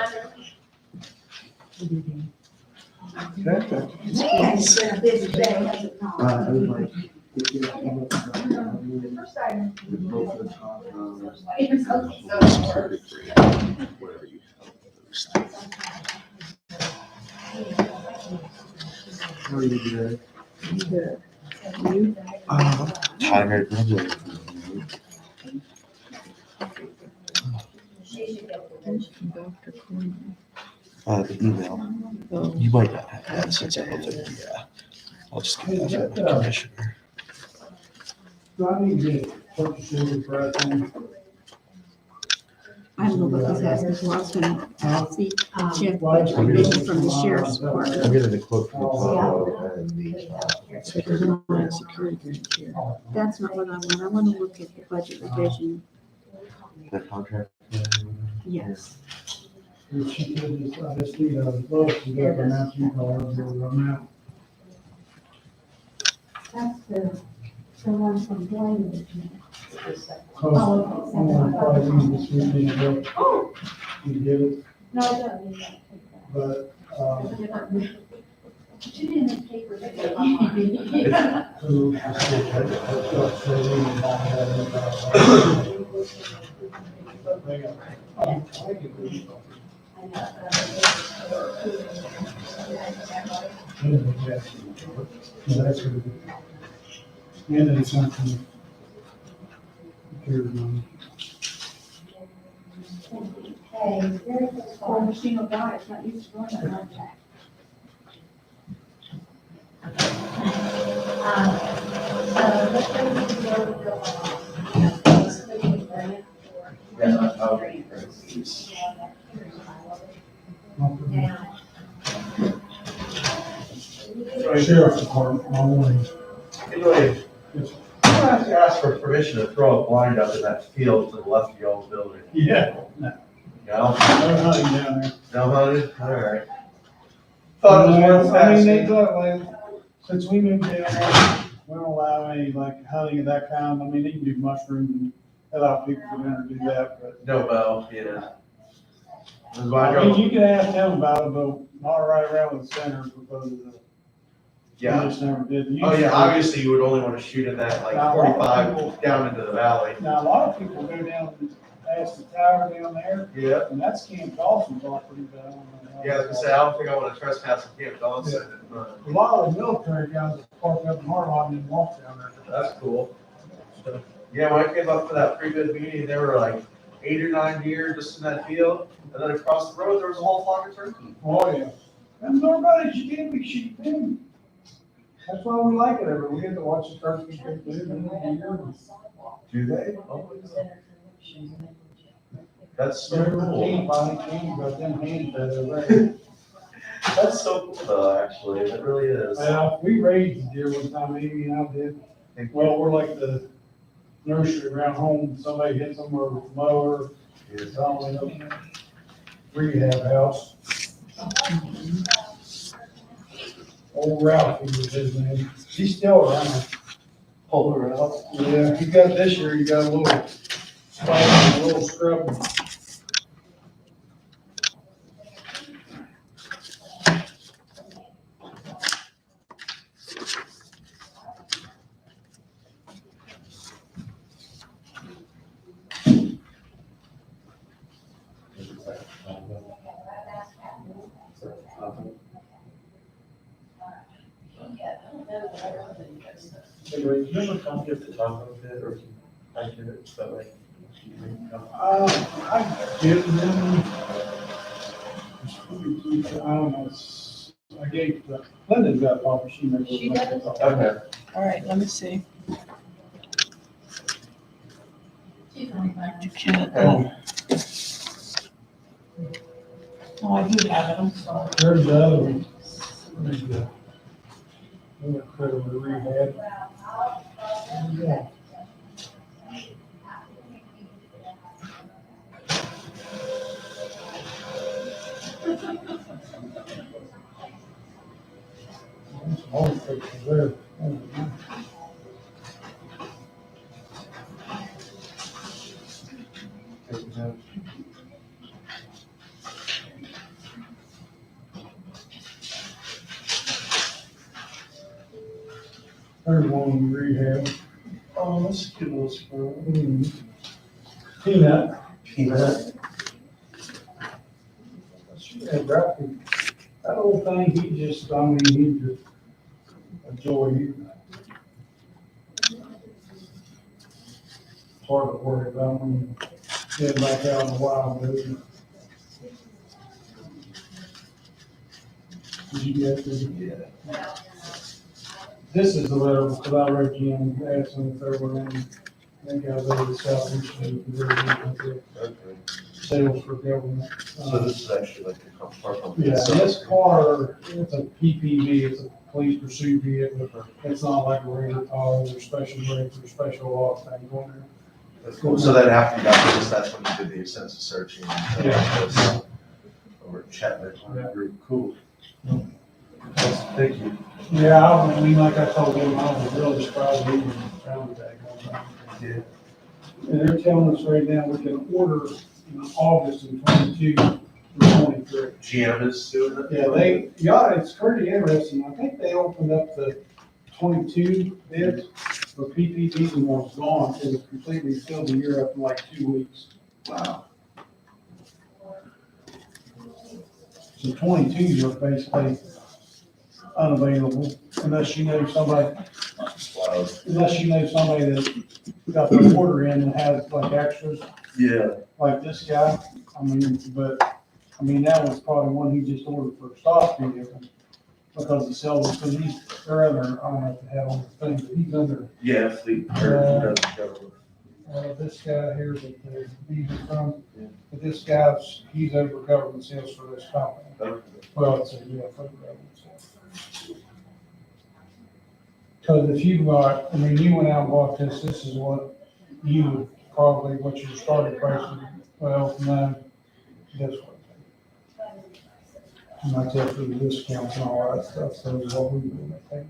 Man, it's been a busy day, hasn't it not? The first item. Tired. The email. You might not have that since I don't think, yeah. I'll just give that to the commissioner. Do I need to get purchase order for everything? I don't know what he's asking for. I was gonna see, check budget revision from the sheriff's I'm department. getting a quote from the and the. So there's no line security grant here. That's not what I want. I want to look at the budget revision. The contract. Yes. If she could just, I just need a look, you got the amount you call it, the amount. That's the one from Blaine. I'm gonna probably use this weekend, but Oh, you get it, no, I don't need that. but, But you didn't have paper. who, that's what it is. And then something. Hey, there's a whole machine of God, it's not used to run that much. Sheriff's Department, my morning. Anyway, I have to ask for permission to throw a blind up in that field to the left of y'all's building. Yeah. Yeah? No hunting down there. No hunting? All right. Thought it was worth I mean, they asking. thought, like, since we moved down there, we don't allow any, like, hunting of that kind. I mean, they can do mushrooms and allow people to go down and do that, but. No bow, yeah. I mean, you can ask them about it, but not right around the center because of the. Yeah. they just never did. Oh, yeah, obviously you would only want to shoot at that like Now, a lot of 45 people- down into the valley. Now, a lot of people go down past the tower down there, Yeah. and that's Camp Dawson property, but I don't know. how- Yeah, I was gonna say, I don't think I want to trespass in Camp Dawson. A lot of the military guys park up in Harlem and walk down there. That's cool. Yeah, when I came up for that pre-bid meeting, there were like 8 or 9 deer just in that field. And then across the road, there was a whole flock of turkey. Oh, yeah. And nobody, you can't be shooting them. That's why we like it over. We get to watch the turkeys cook food and Do they? That's so Can't cool. buy candy, but them hand fed over there. That's so cool though, actually. It really is. We raised deer one time, Amy and I did. Well, we're like the nursery around home. Somebody hits them with a mower. It's only a rehab house. Old Ralphie was his name. He's still around. Pull her out. Yeah, he got this year, he got a little spike and a little scrub. Anyway, do you have a copy of the taco bit, or can I get it that way? I give them, I don't know, I gave, Linda's got a copy, she knows. She does? Okay. All right, let me see. Oh, I do have it, I'm sorry. There's the other one. There's the other critter we rehab. Yeah. All the pictures there. There's one we rehab. Oh, that's a cute little squirrel. Peanut. Peanut. Yeah, Ralphie, that old thing, he just a joy. Hard to worry about when you get back out in the wild, dude. Did you get this? Yeah. This is the letter, because I wrote you and asked them if there were any, they got over the southeast, sales for government. So this is actually like a car company. Yeah, this car, it's a PPV, it's a police pursuit vehicle. It's not like a regular car, there's special brakes or special law thing going there. That's cool. So then after you got this, that's when you did the extensive searching. Yeah. Over Chapman Yeah. group. Cool. Thank you. Yeah, I mean, like I told them, I was really surprised we even found that. Yeah. And they're telling us right now, we can order in August in 22 or 23. GM is doing it? Yeah, it's pretty interesting. I think they opened up the 22 bids, but PPV was gone, it was completely filled the year up in like 2 weeks. Wow. So 22s are basically unavailable unless you know somebody, Wow. that got the order in and has like extras, Yeah. like this guy. That was probably one he just ordered for a stock vehicle because the sellers, because they're under, I don't know if they have on the thing, but he's under, Yeah, fleet. this guy here that he's from, but this guy's, he's over government sales for this company. Okay. Well, it's a, yeah, for government sales. Because if you bought, you went out and bought this is what you would probably, what your starting price would, well, no, this one. And that's after the discounts and all that stuff, so it's what we would think.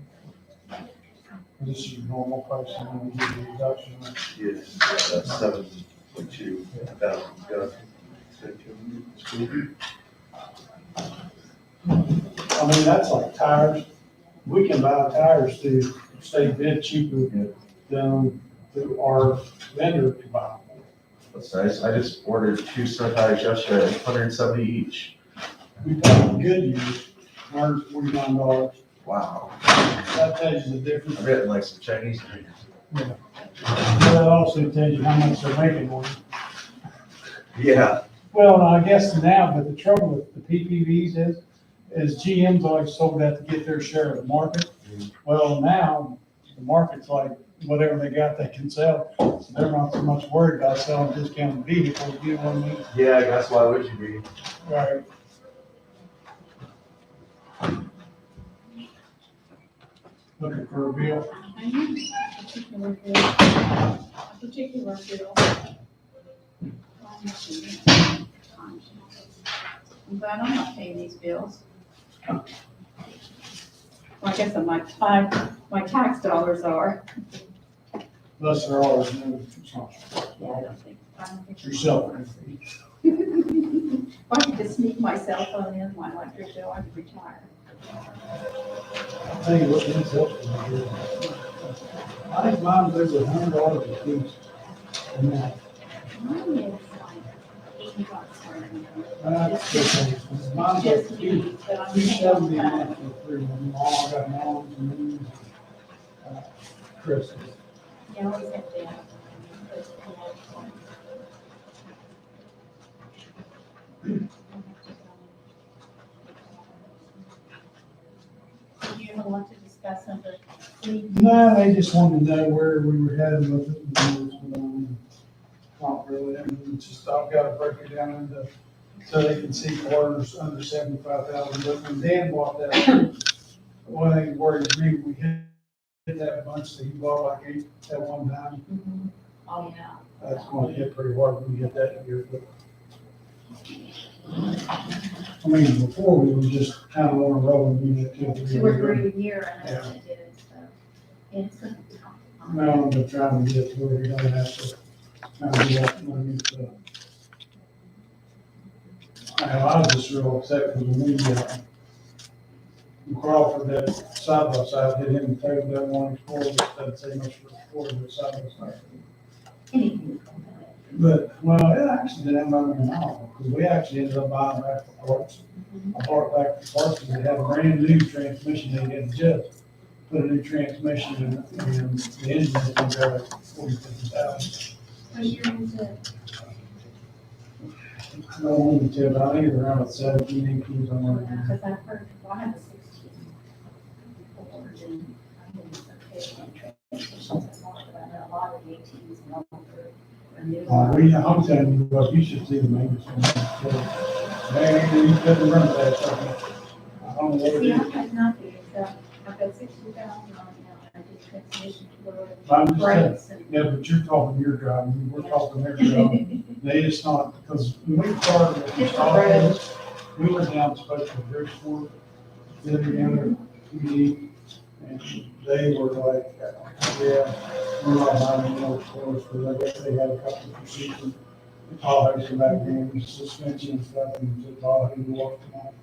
This is your normal price and then we give you a reduction. Yes, that's 7.2 thousand. That's like tires. We can buy tires to stay a bit cheaper than our vendor can buy. That's nice. I just ordered 2 snow tires yesterday, $170 each. We bought good use, $149. Wow. That tells you the difference. I'm getting like some Chinese. Yeah. That also tells you how much they're making on it. Yeah. Well, and I guess now, but the trouble with the PPVs is GM's always sold that to get their share of the market. Well, now, the market's like, whatever they got, they can sell. So they're not so much worried about selling discounted vehicles, you know what I mean? Yeah, I guess why would you be? Right. Looking for a bill. Particular bill. I'm glad I'm not paying these bills. Well, I guess my tax dollars are. Unless they're always new. I don't think. Yourself. If I could just sneak my cell phone in my electric bill, I could retire. I'll tell you what, these help me. I think mine's over $100 a piece. And that, Mine is like $80 for everything. that's good. Mine's Just like me, but I'm paying all the $270 a time. month for three of them. All I got moms and me, Christmas. You always have to. Do you ever want to discuss under fleet? No, they just wanted to know where we were headed with it. And not really, I mean, it's just, I've got to break it down into, so they can see cars under 75,000. But when Dan bought that, one thing worries me, we hit that bunch that he bought like 8 at one time. Oh, yeah. That's going to hit pretty hard when we get that year, but. I mean, before we were just kind of on a roll and we had 2 or 3 a year, and that's what it is, so. It's gonna be complicated. Now I'm trying to get to where we don't have to kind of do that money, so. I was just real upset because when Crawford, that side by side, hit him and told that one Explorer, which doesn't say much for Explorer, but side by side. Anything. But, well, it actually didn't end up being all, because we actually ended up buying back the parts. I bought back the parts because they had a brand new transmission, they had just put a new transmission in it, and the engine has been there like 40,000. What year is it? I don't want to tell, but I think it's around 17, 18, somewhere. Because I've heard, well, I have a 16 Ford, and I think it's okay on transmissions, but I know a lot of the 18s and older. I'm telling you what, you should see the maintenance on that. Man, you couldn't run that stuff. I don't know what it See, is. I've had nothing, except I've got 60,000 on it now, I did transmission, I'm just saying, brakes, and. yeah, but you're talking your driving, we're talking their driving. They just not, because when we started, with It's the a bridge. we went down to Special Bridgeport, then together, and they were like, yeah, we're not buying more clothes, because they had a couple of procedures. The Tahoe's come back in, suspension and stuff, and the Tahoe walked them out.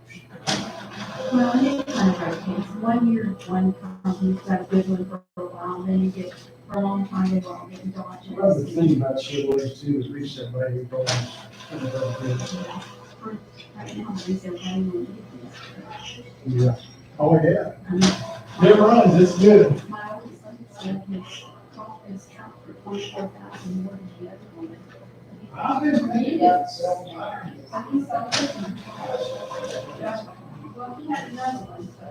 Well, and it's kind of rotates. 1 year, one company's got a good one for a while, then you get, for a long time, they won't get Dodges. Well, the thing about Chevrolet too is resale value problems. Right now, resale value will be Yeah. Oh, yeah. It runs, it's good. My oldest son said his truck for 24,000 more than the other one. I've been paying that several times. Well, he had another one, so.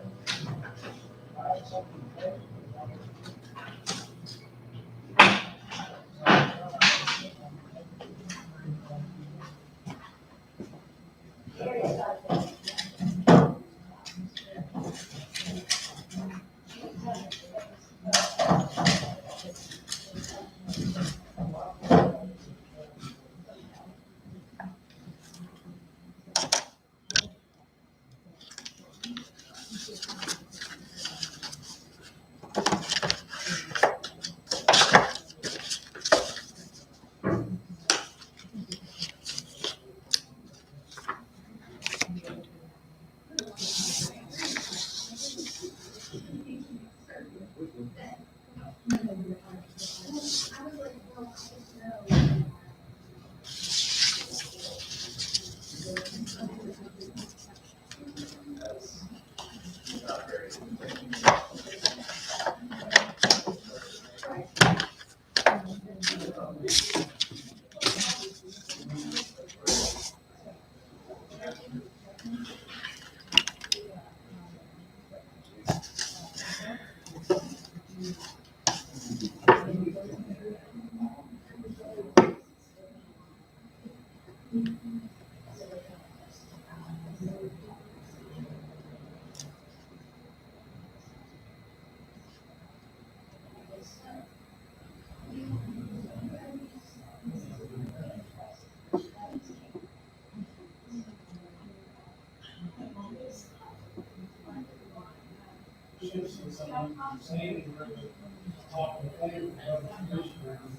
chips and some sand and bring it top of the plate above the fish ground.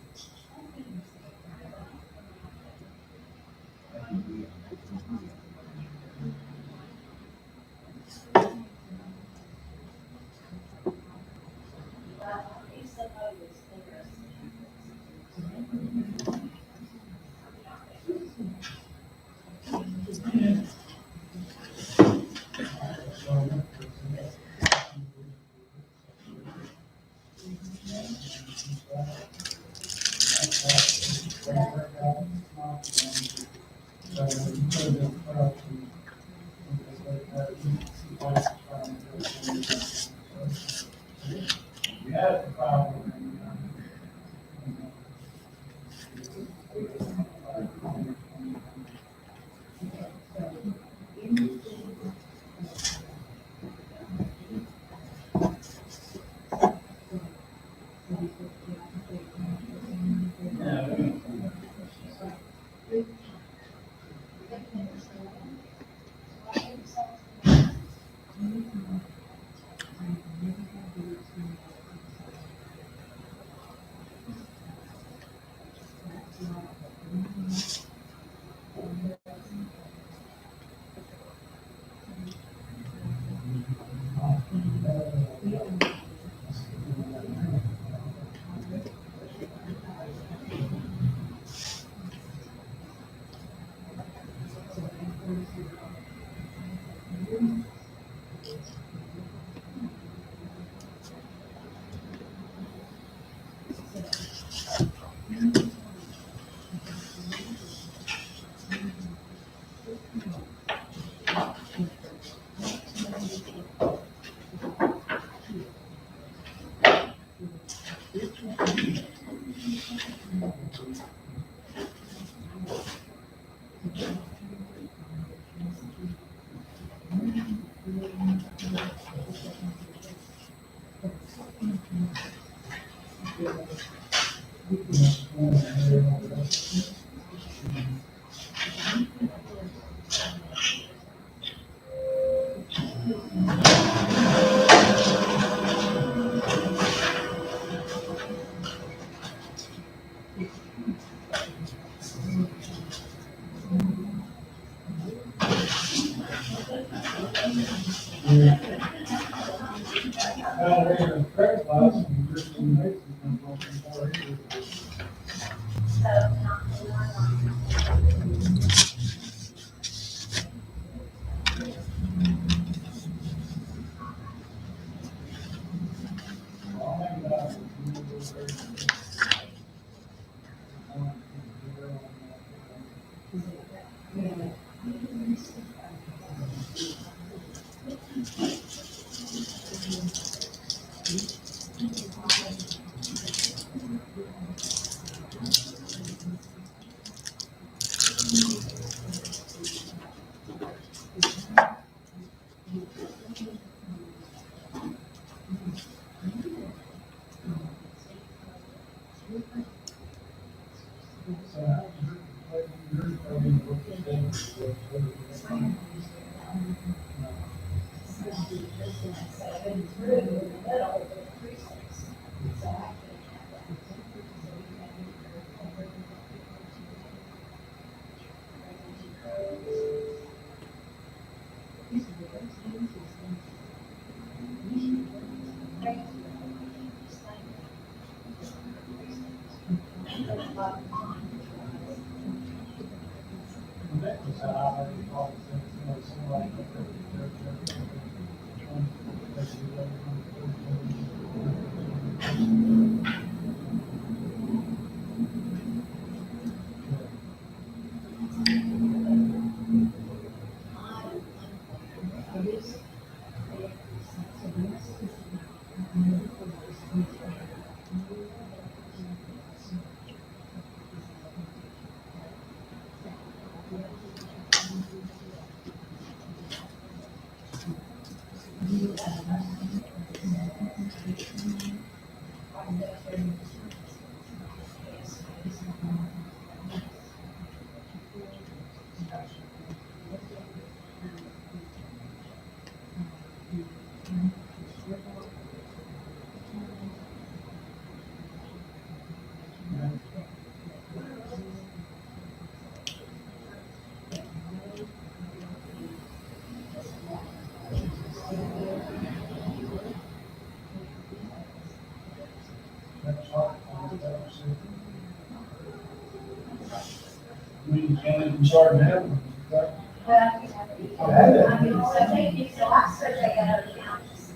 we can start now. Well, I mean, so maybe, so I said they had other counties.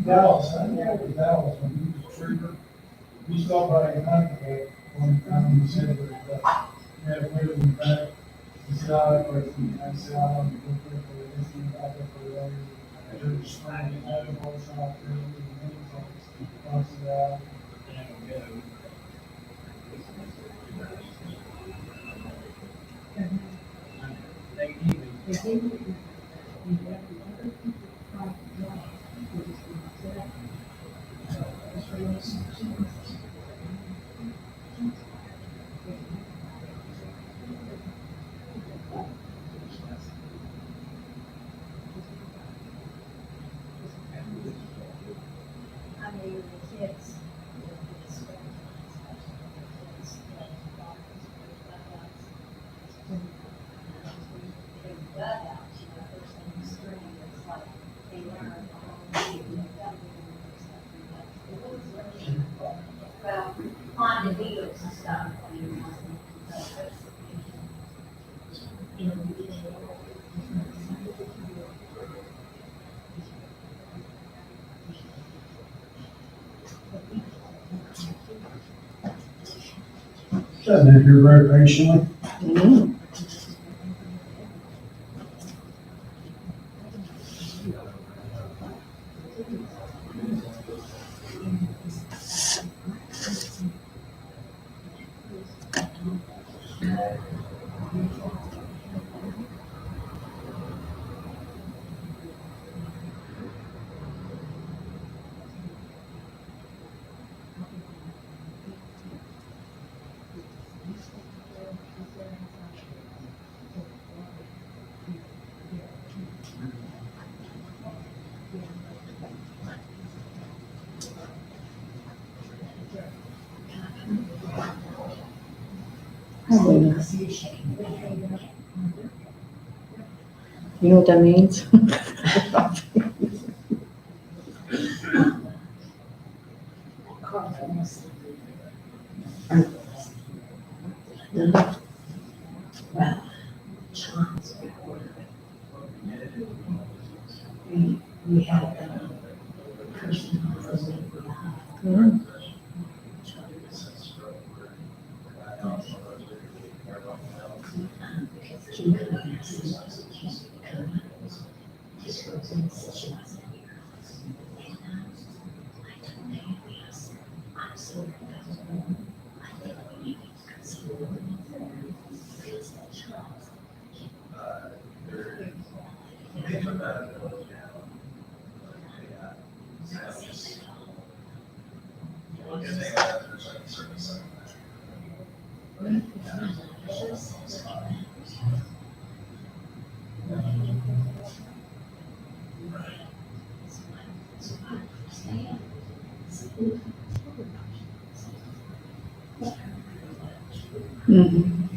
Dallas, I think it was Dallas when he was a trooper. We saw by a hunter one time, he said that, he had a wheel in the back. He said, I said, I don't know, for this, and back up for the other. And they were spraying, I don't know, it's out there, and then, I said, I mean, the kids. Well, on the videos and stuff. sitting in here very patiently. Probably not. You know what that means? Yeah. Mhm.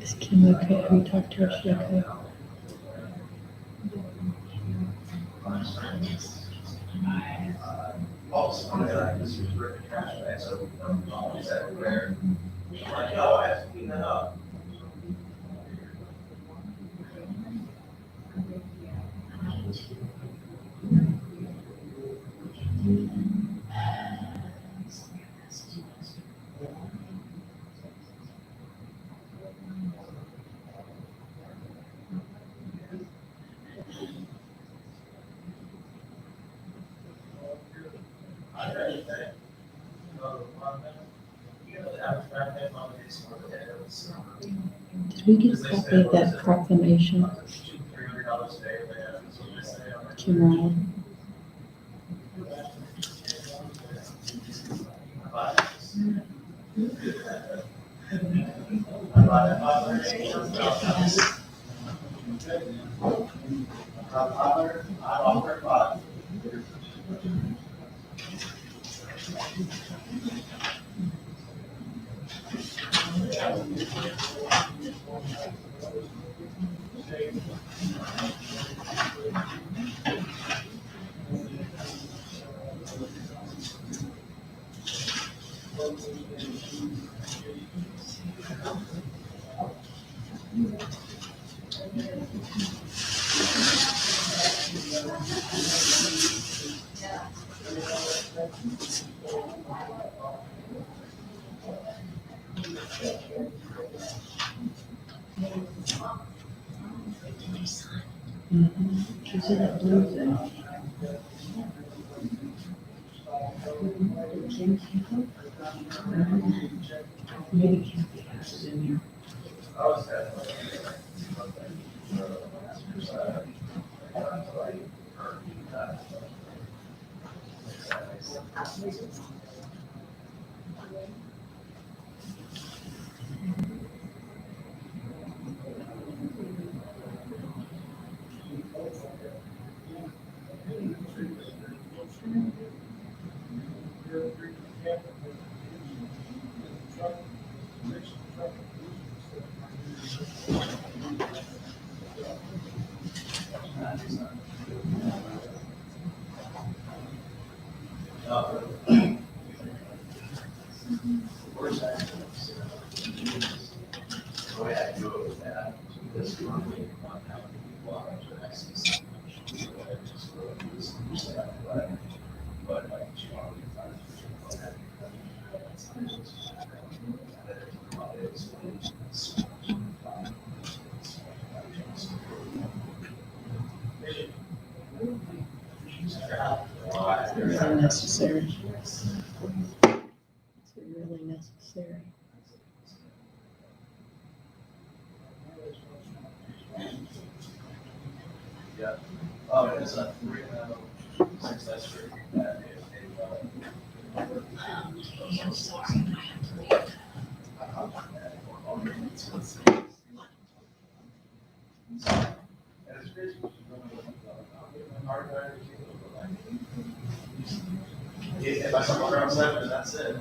Is Kim okay? Have you talked to her? Is she okay? Did we get a copy of that proclamation? Kim Riley? Mm-hmm. Is it that blue thing? Maybe Kathy has it in here. Is it necessary? Is it really necessary? Yeah. It's a 306 Street. I'm sorry, I have to leave. And it's crazy. If I stumble around 7, that's it.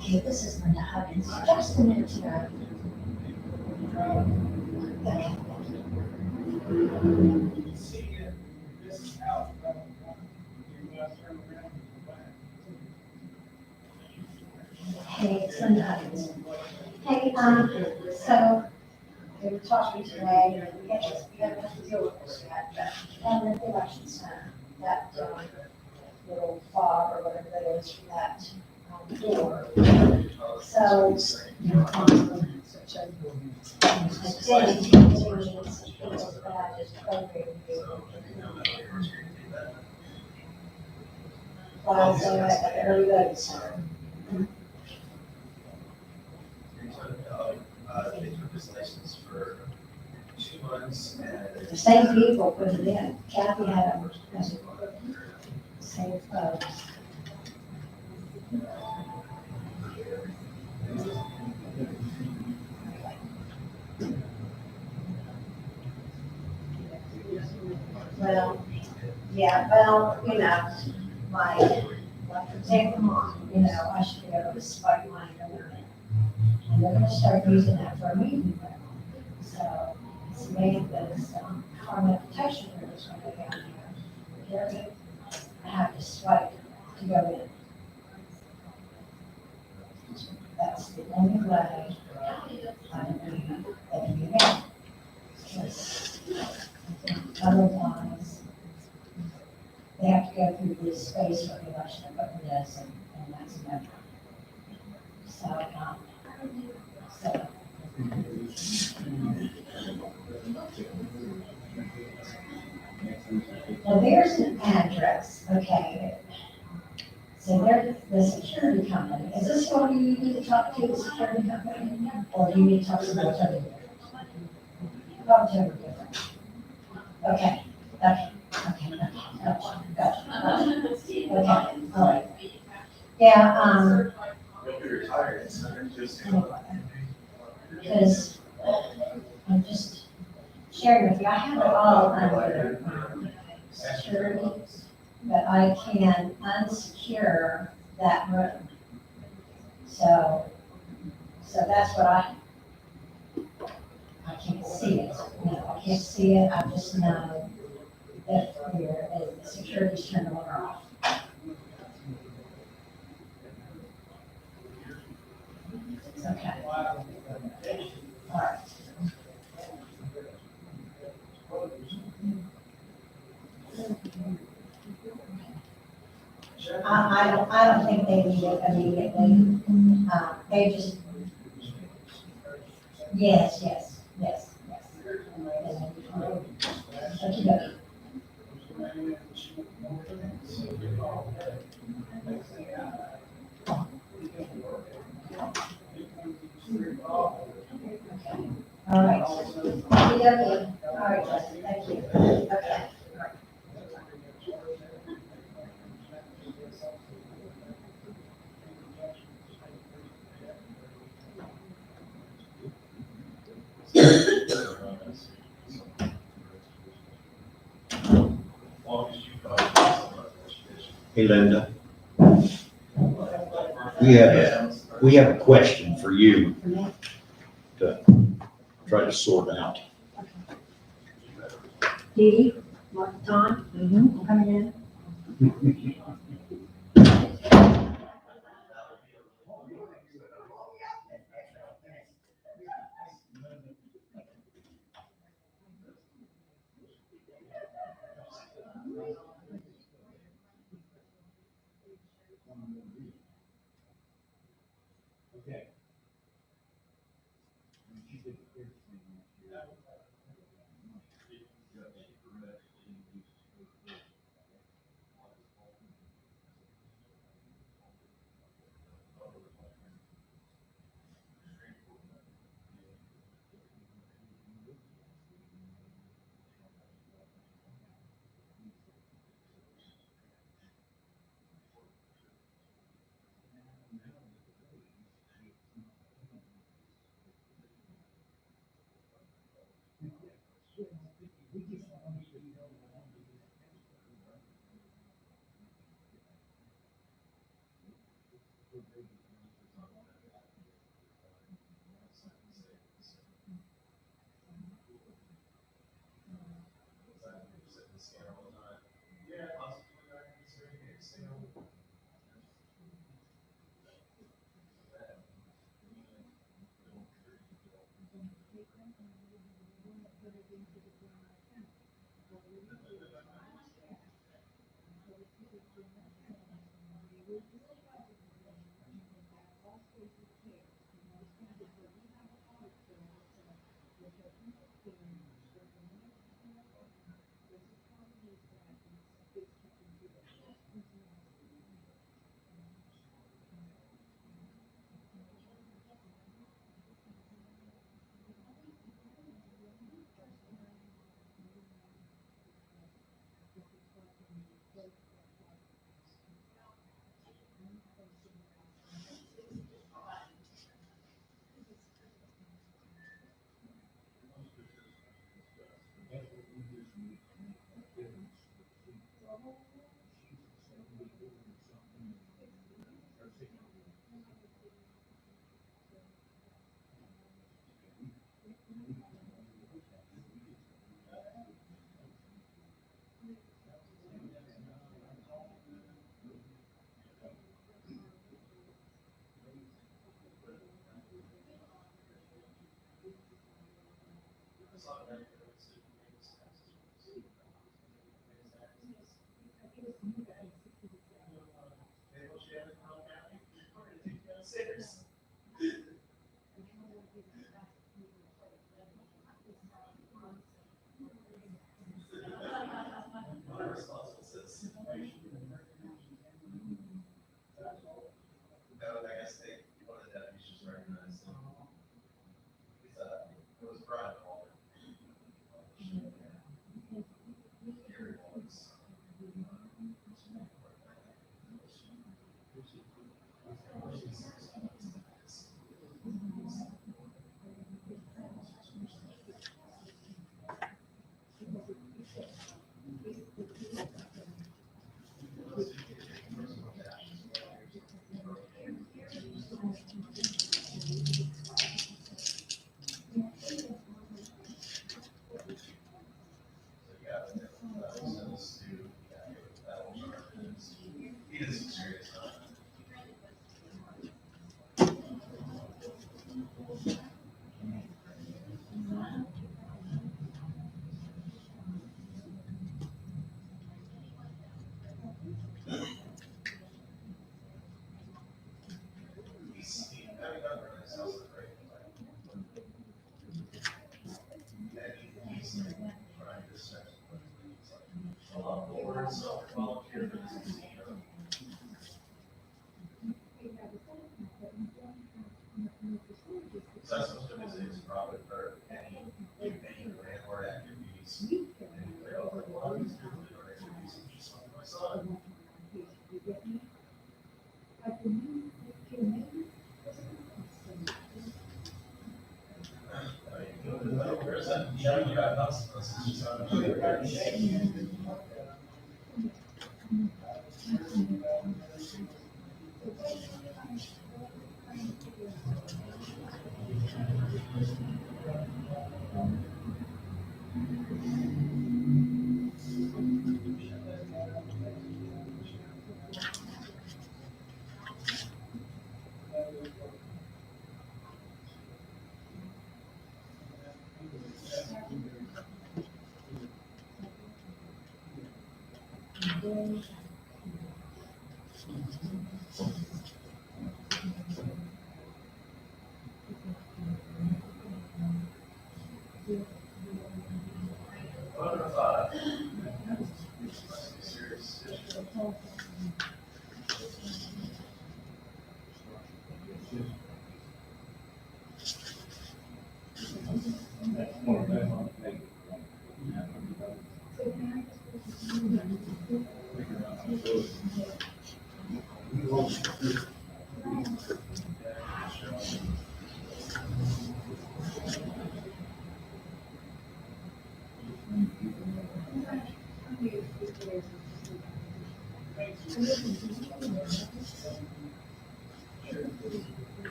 Hey, this is Linda Huggins. Just a minute here. Hey, it's Linda Huggins. Hey, so we were talking today, and we haven't had to deal with this yet, but down at the election center, that little fob or whatever that is for that door. So, I think we need some people that just program you. Plaza at the early voting center. They took this license for 2 months and. The same people put it in. Kathy had them, same folks. Well, yeah, well, like for example, mom, I should be able to spike mine on it. And they're gonna start using that for a meeting room. So it's made this, carbon protection room is gonna go down here. I have to swipe to go in. That's the only way I can get in. Because otherwise, they have to go through this space for the election equipment is, and that's never. So. Well, there's an address, okay. So there's the security company. Is this who you need to talk to, the security company? Or do you need to talk to the totally different? Oh, totally different. Okay, gotcha. Okay, all right. Yeah, You'll be retired, so just. because I'm just sharing with you, I have it all under security, but I can unsecure that room. So that's what I can't see it. I can't see it, I just know that the security's turned on or off. Okay. All right. I don't think they need it immediately. They just, yes. Okay. All right. Okay. All right, Justin, thank you. Okay. Hey Linda, we have a question for you to try to sort out. Dee Dee, mark the time, I'm coming in.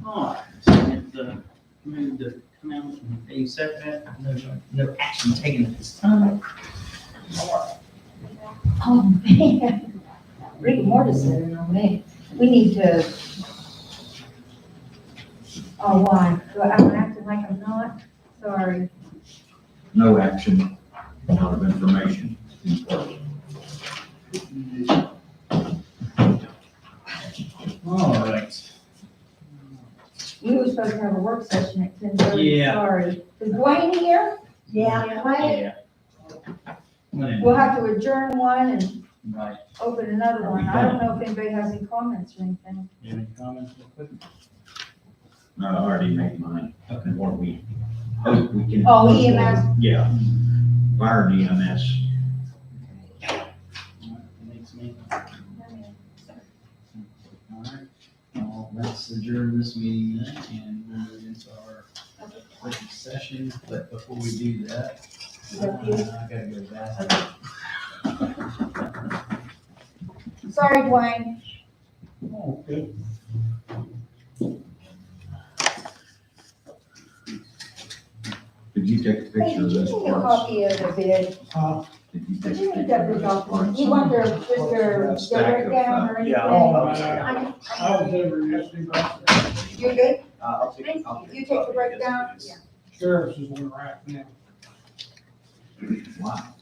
All right, so if the, move to come out and pay setback, no action taken at this time. Oh, man. Rick Mortensen on me. We need to. Oh, why? I'm acting like I'm not? Sorry. No action, a lot of information. All right. We were supposed to have a work session at 10:30. Yeah. Sorry. Is Dwayne here? Yeah. Dwayne, Yeah. we'll have to adjourn one and Right. open another one. I don't know if anybody has any comments or anything. Any comments real quick? No, I already made mine. Okay. What we hope we can. Oh, EMS. Yeah, fire and EMS. Next meeting. All right, well, let's adjourn this meeting then and we'll move into our executive session, but before we do that, I gotta go back. Sorry, Dwayne. Oh, good. Did you take a Hey, picture did of you those take a parts? copy of the bid? Did you Did take you a need picture that of bid those off? parts? You want their Stack of, breakdown or anything? Yeah, I was over yesterday. You're good? I'll take. You take the breakdown? Yeah. Sheriff's is on rack now. Wow.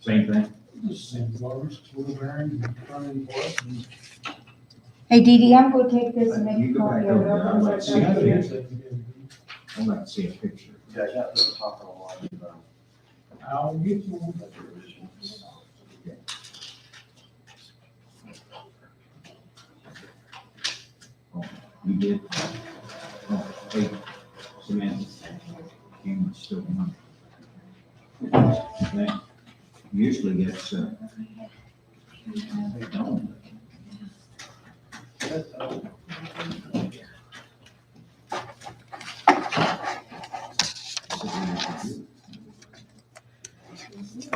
Same thing? Just same garbage, wheel bearing, front end part. Hey, Dee Dee, I'm gonna take this and make You a go copy back of over there. I'd like to see a it. picture. I'd like to see a picture. Yeah, I got to talk on a lot about. I'll get you one. You did? Oh, hey, Samantha. Camera's still on. Okay. Usually it's, they don't.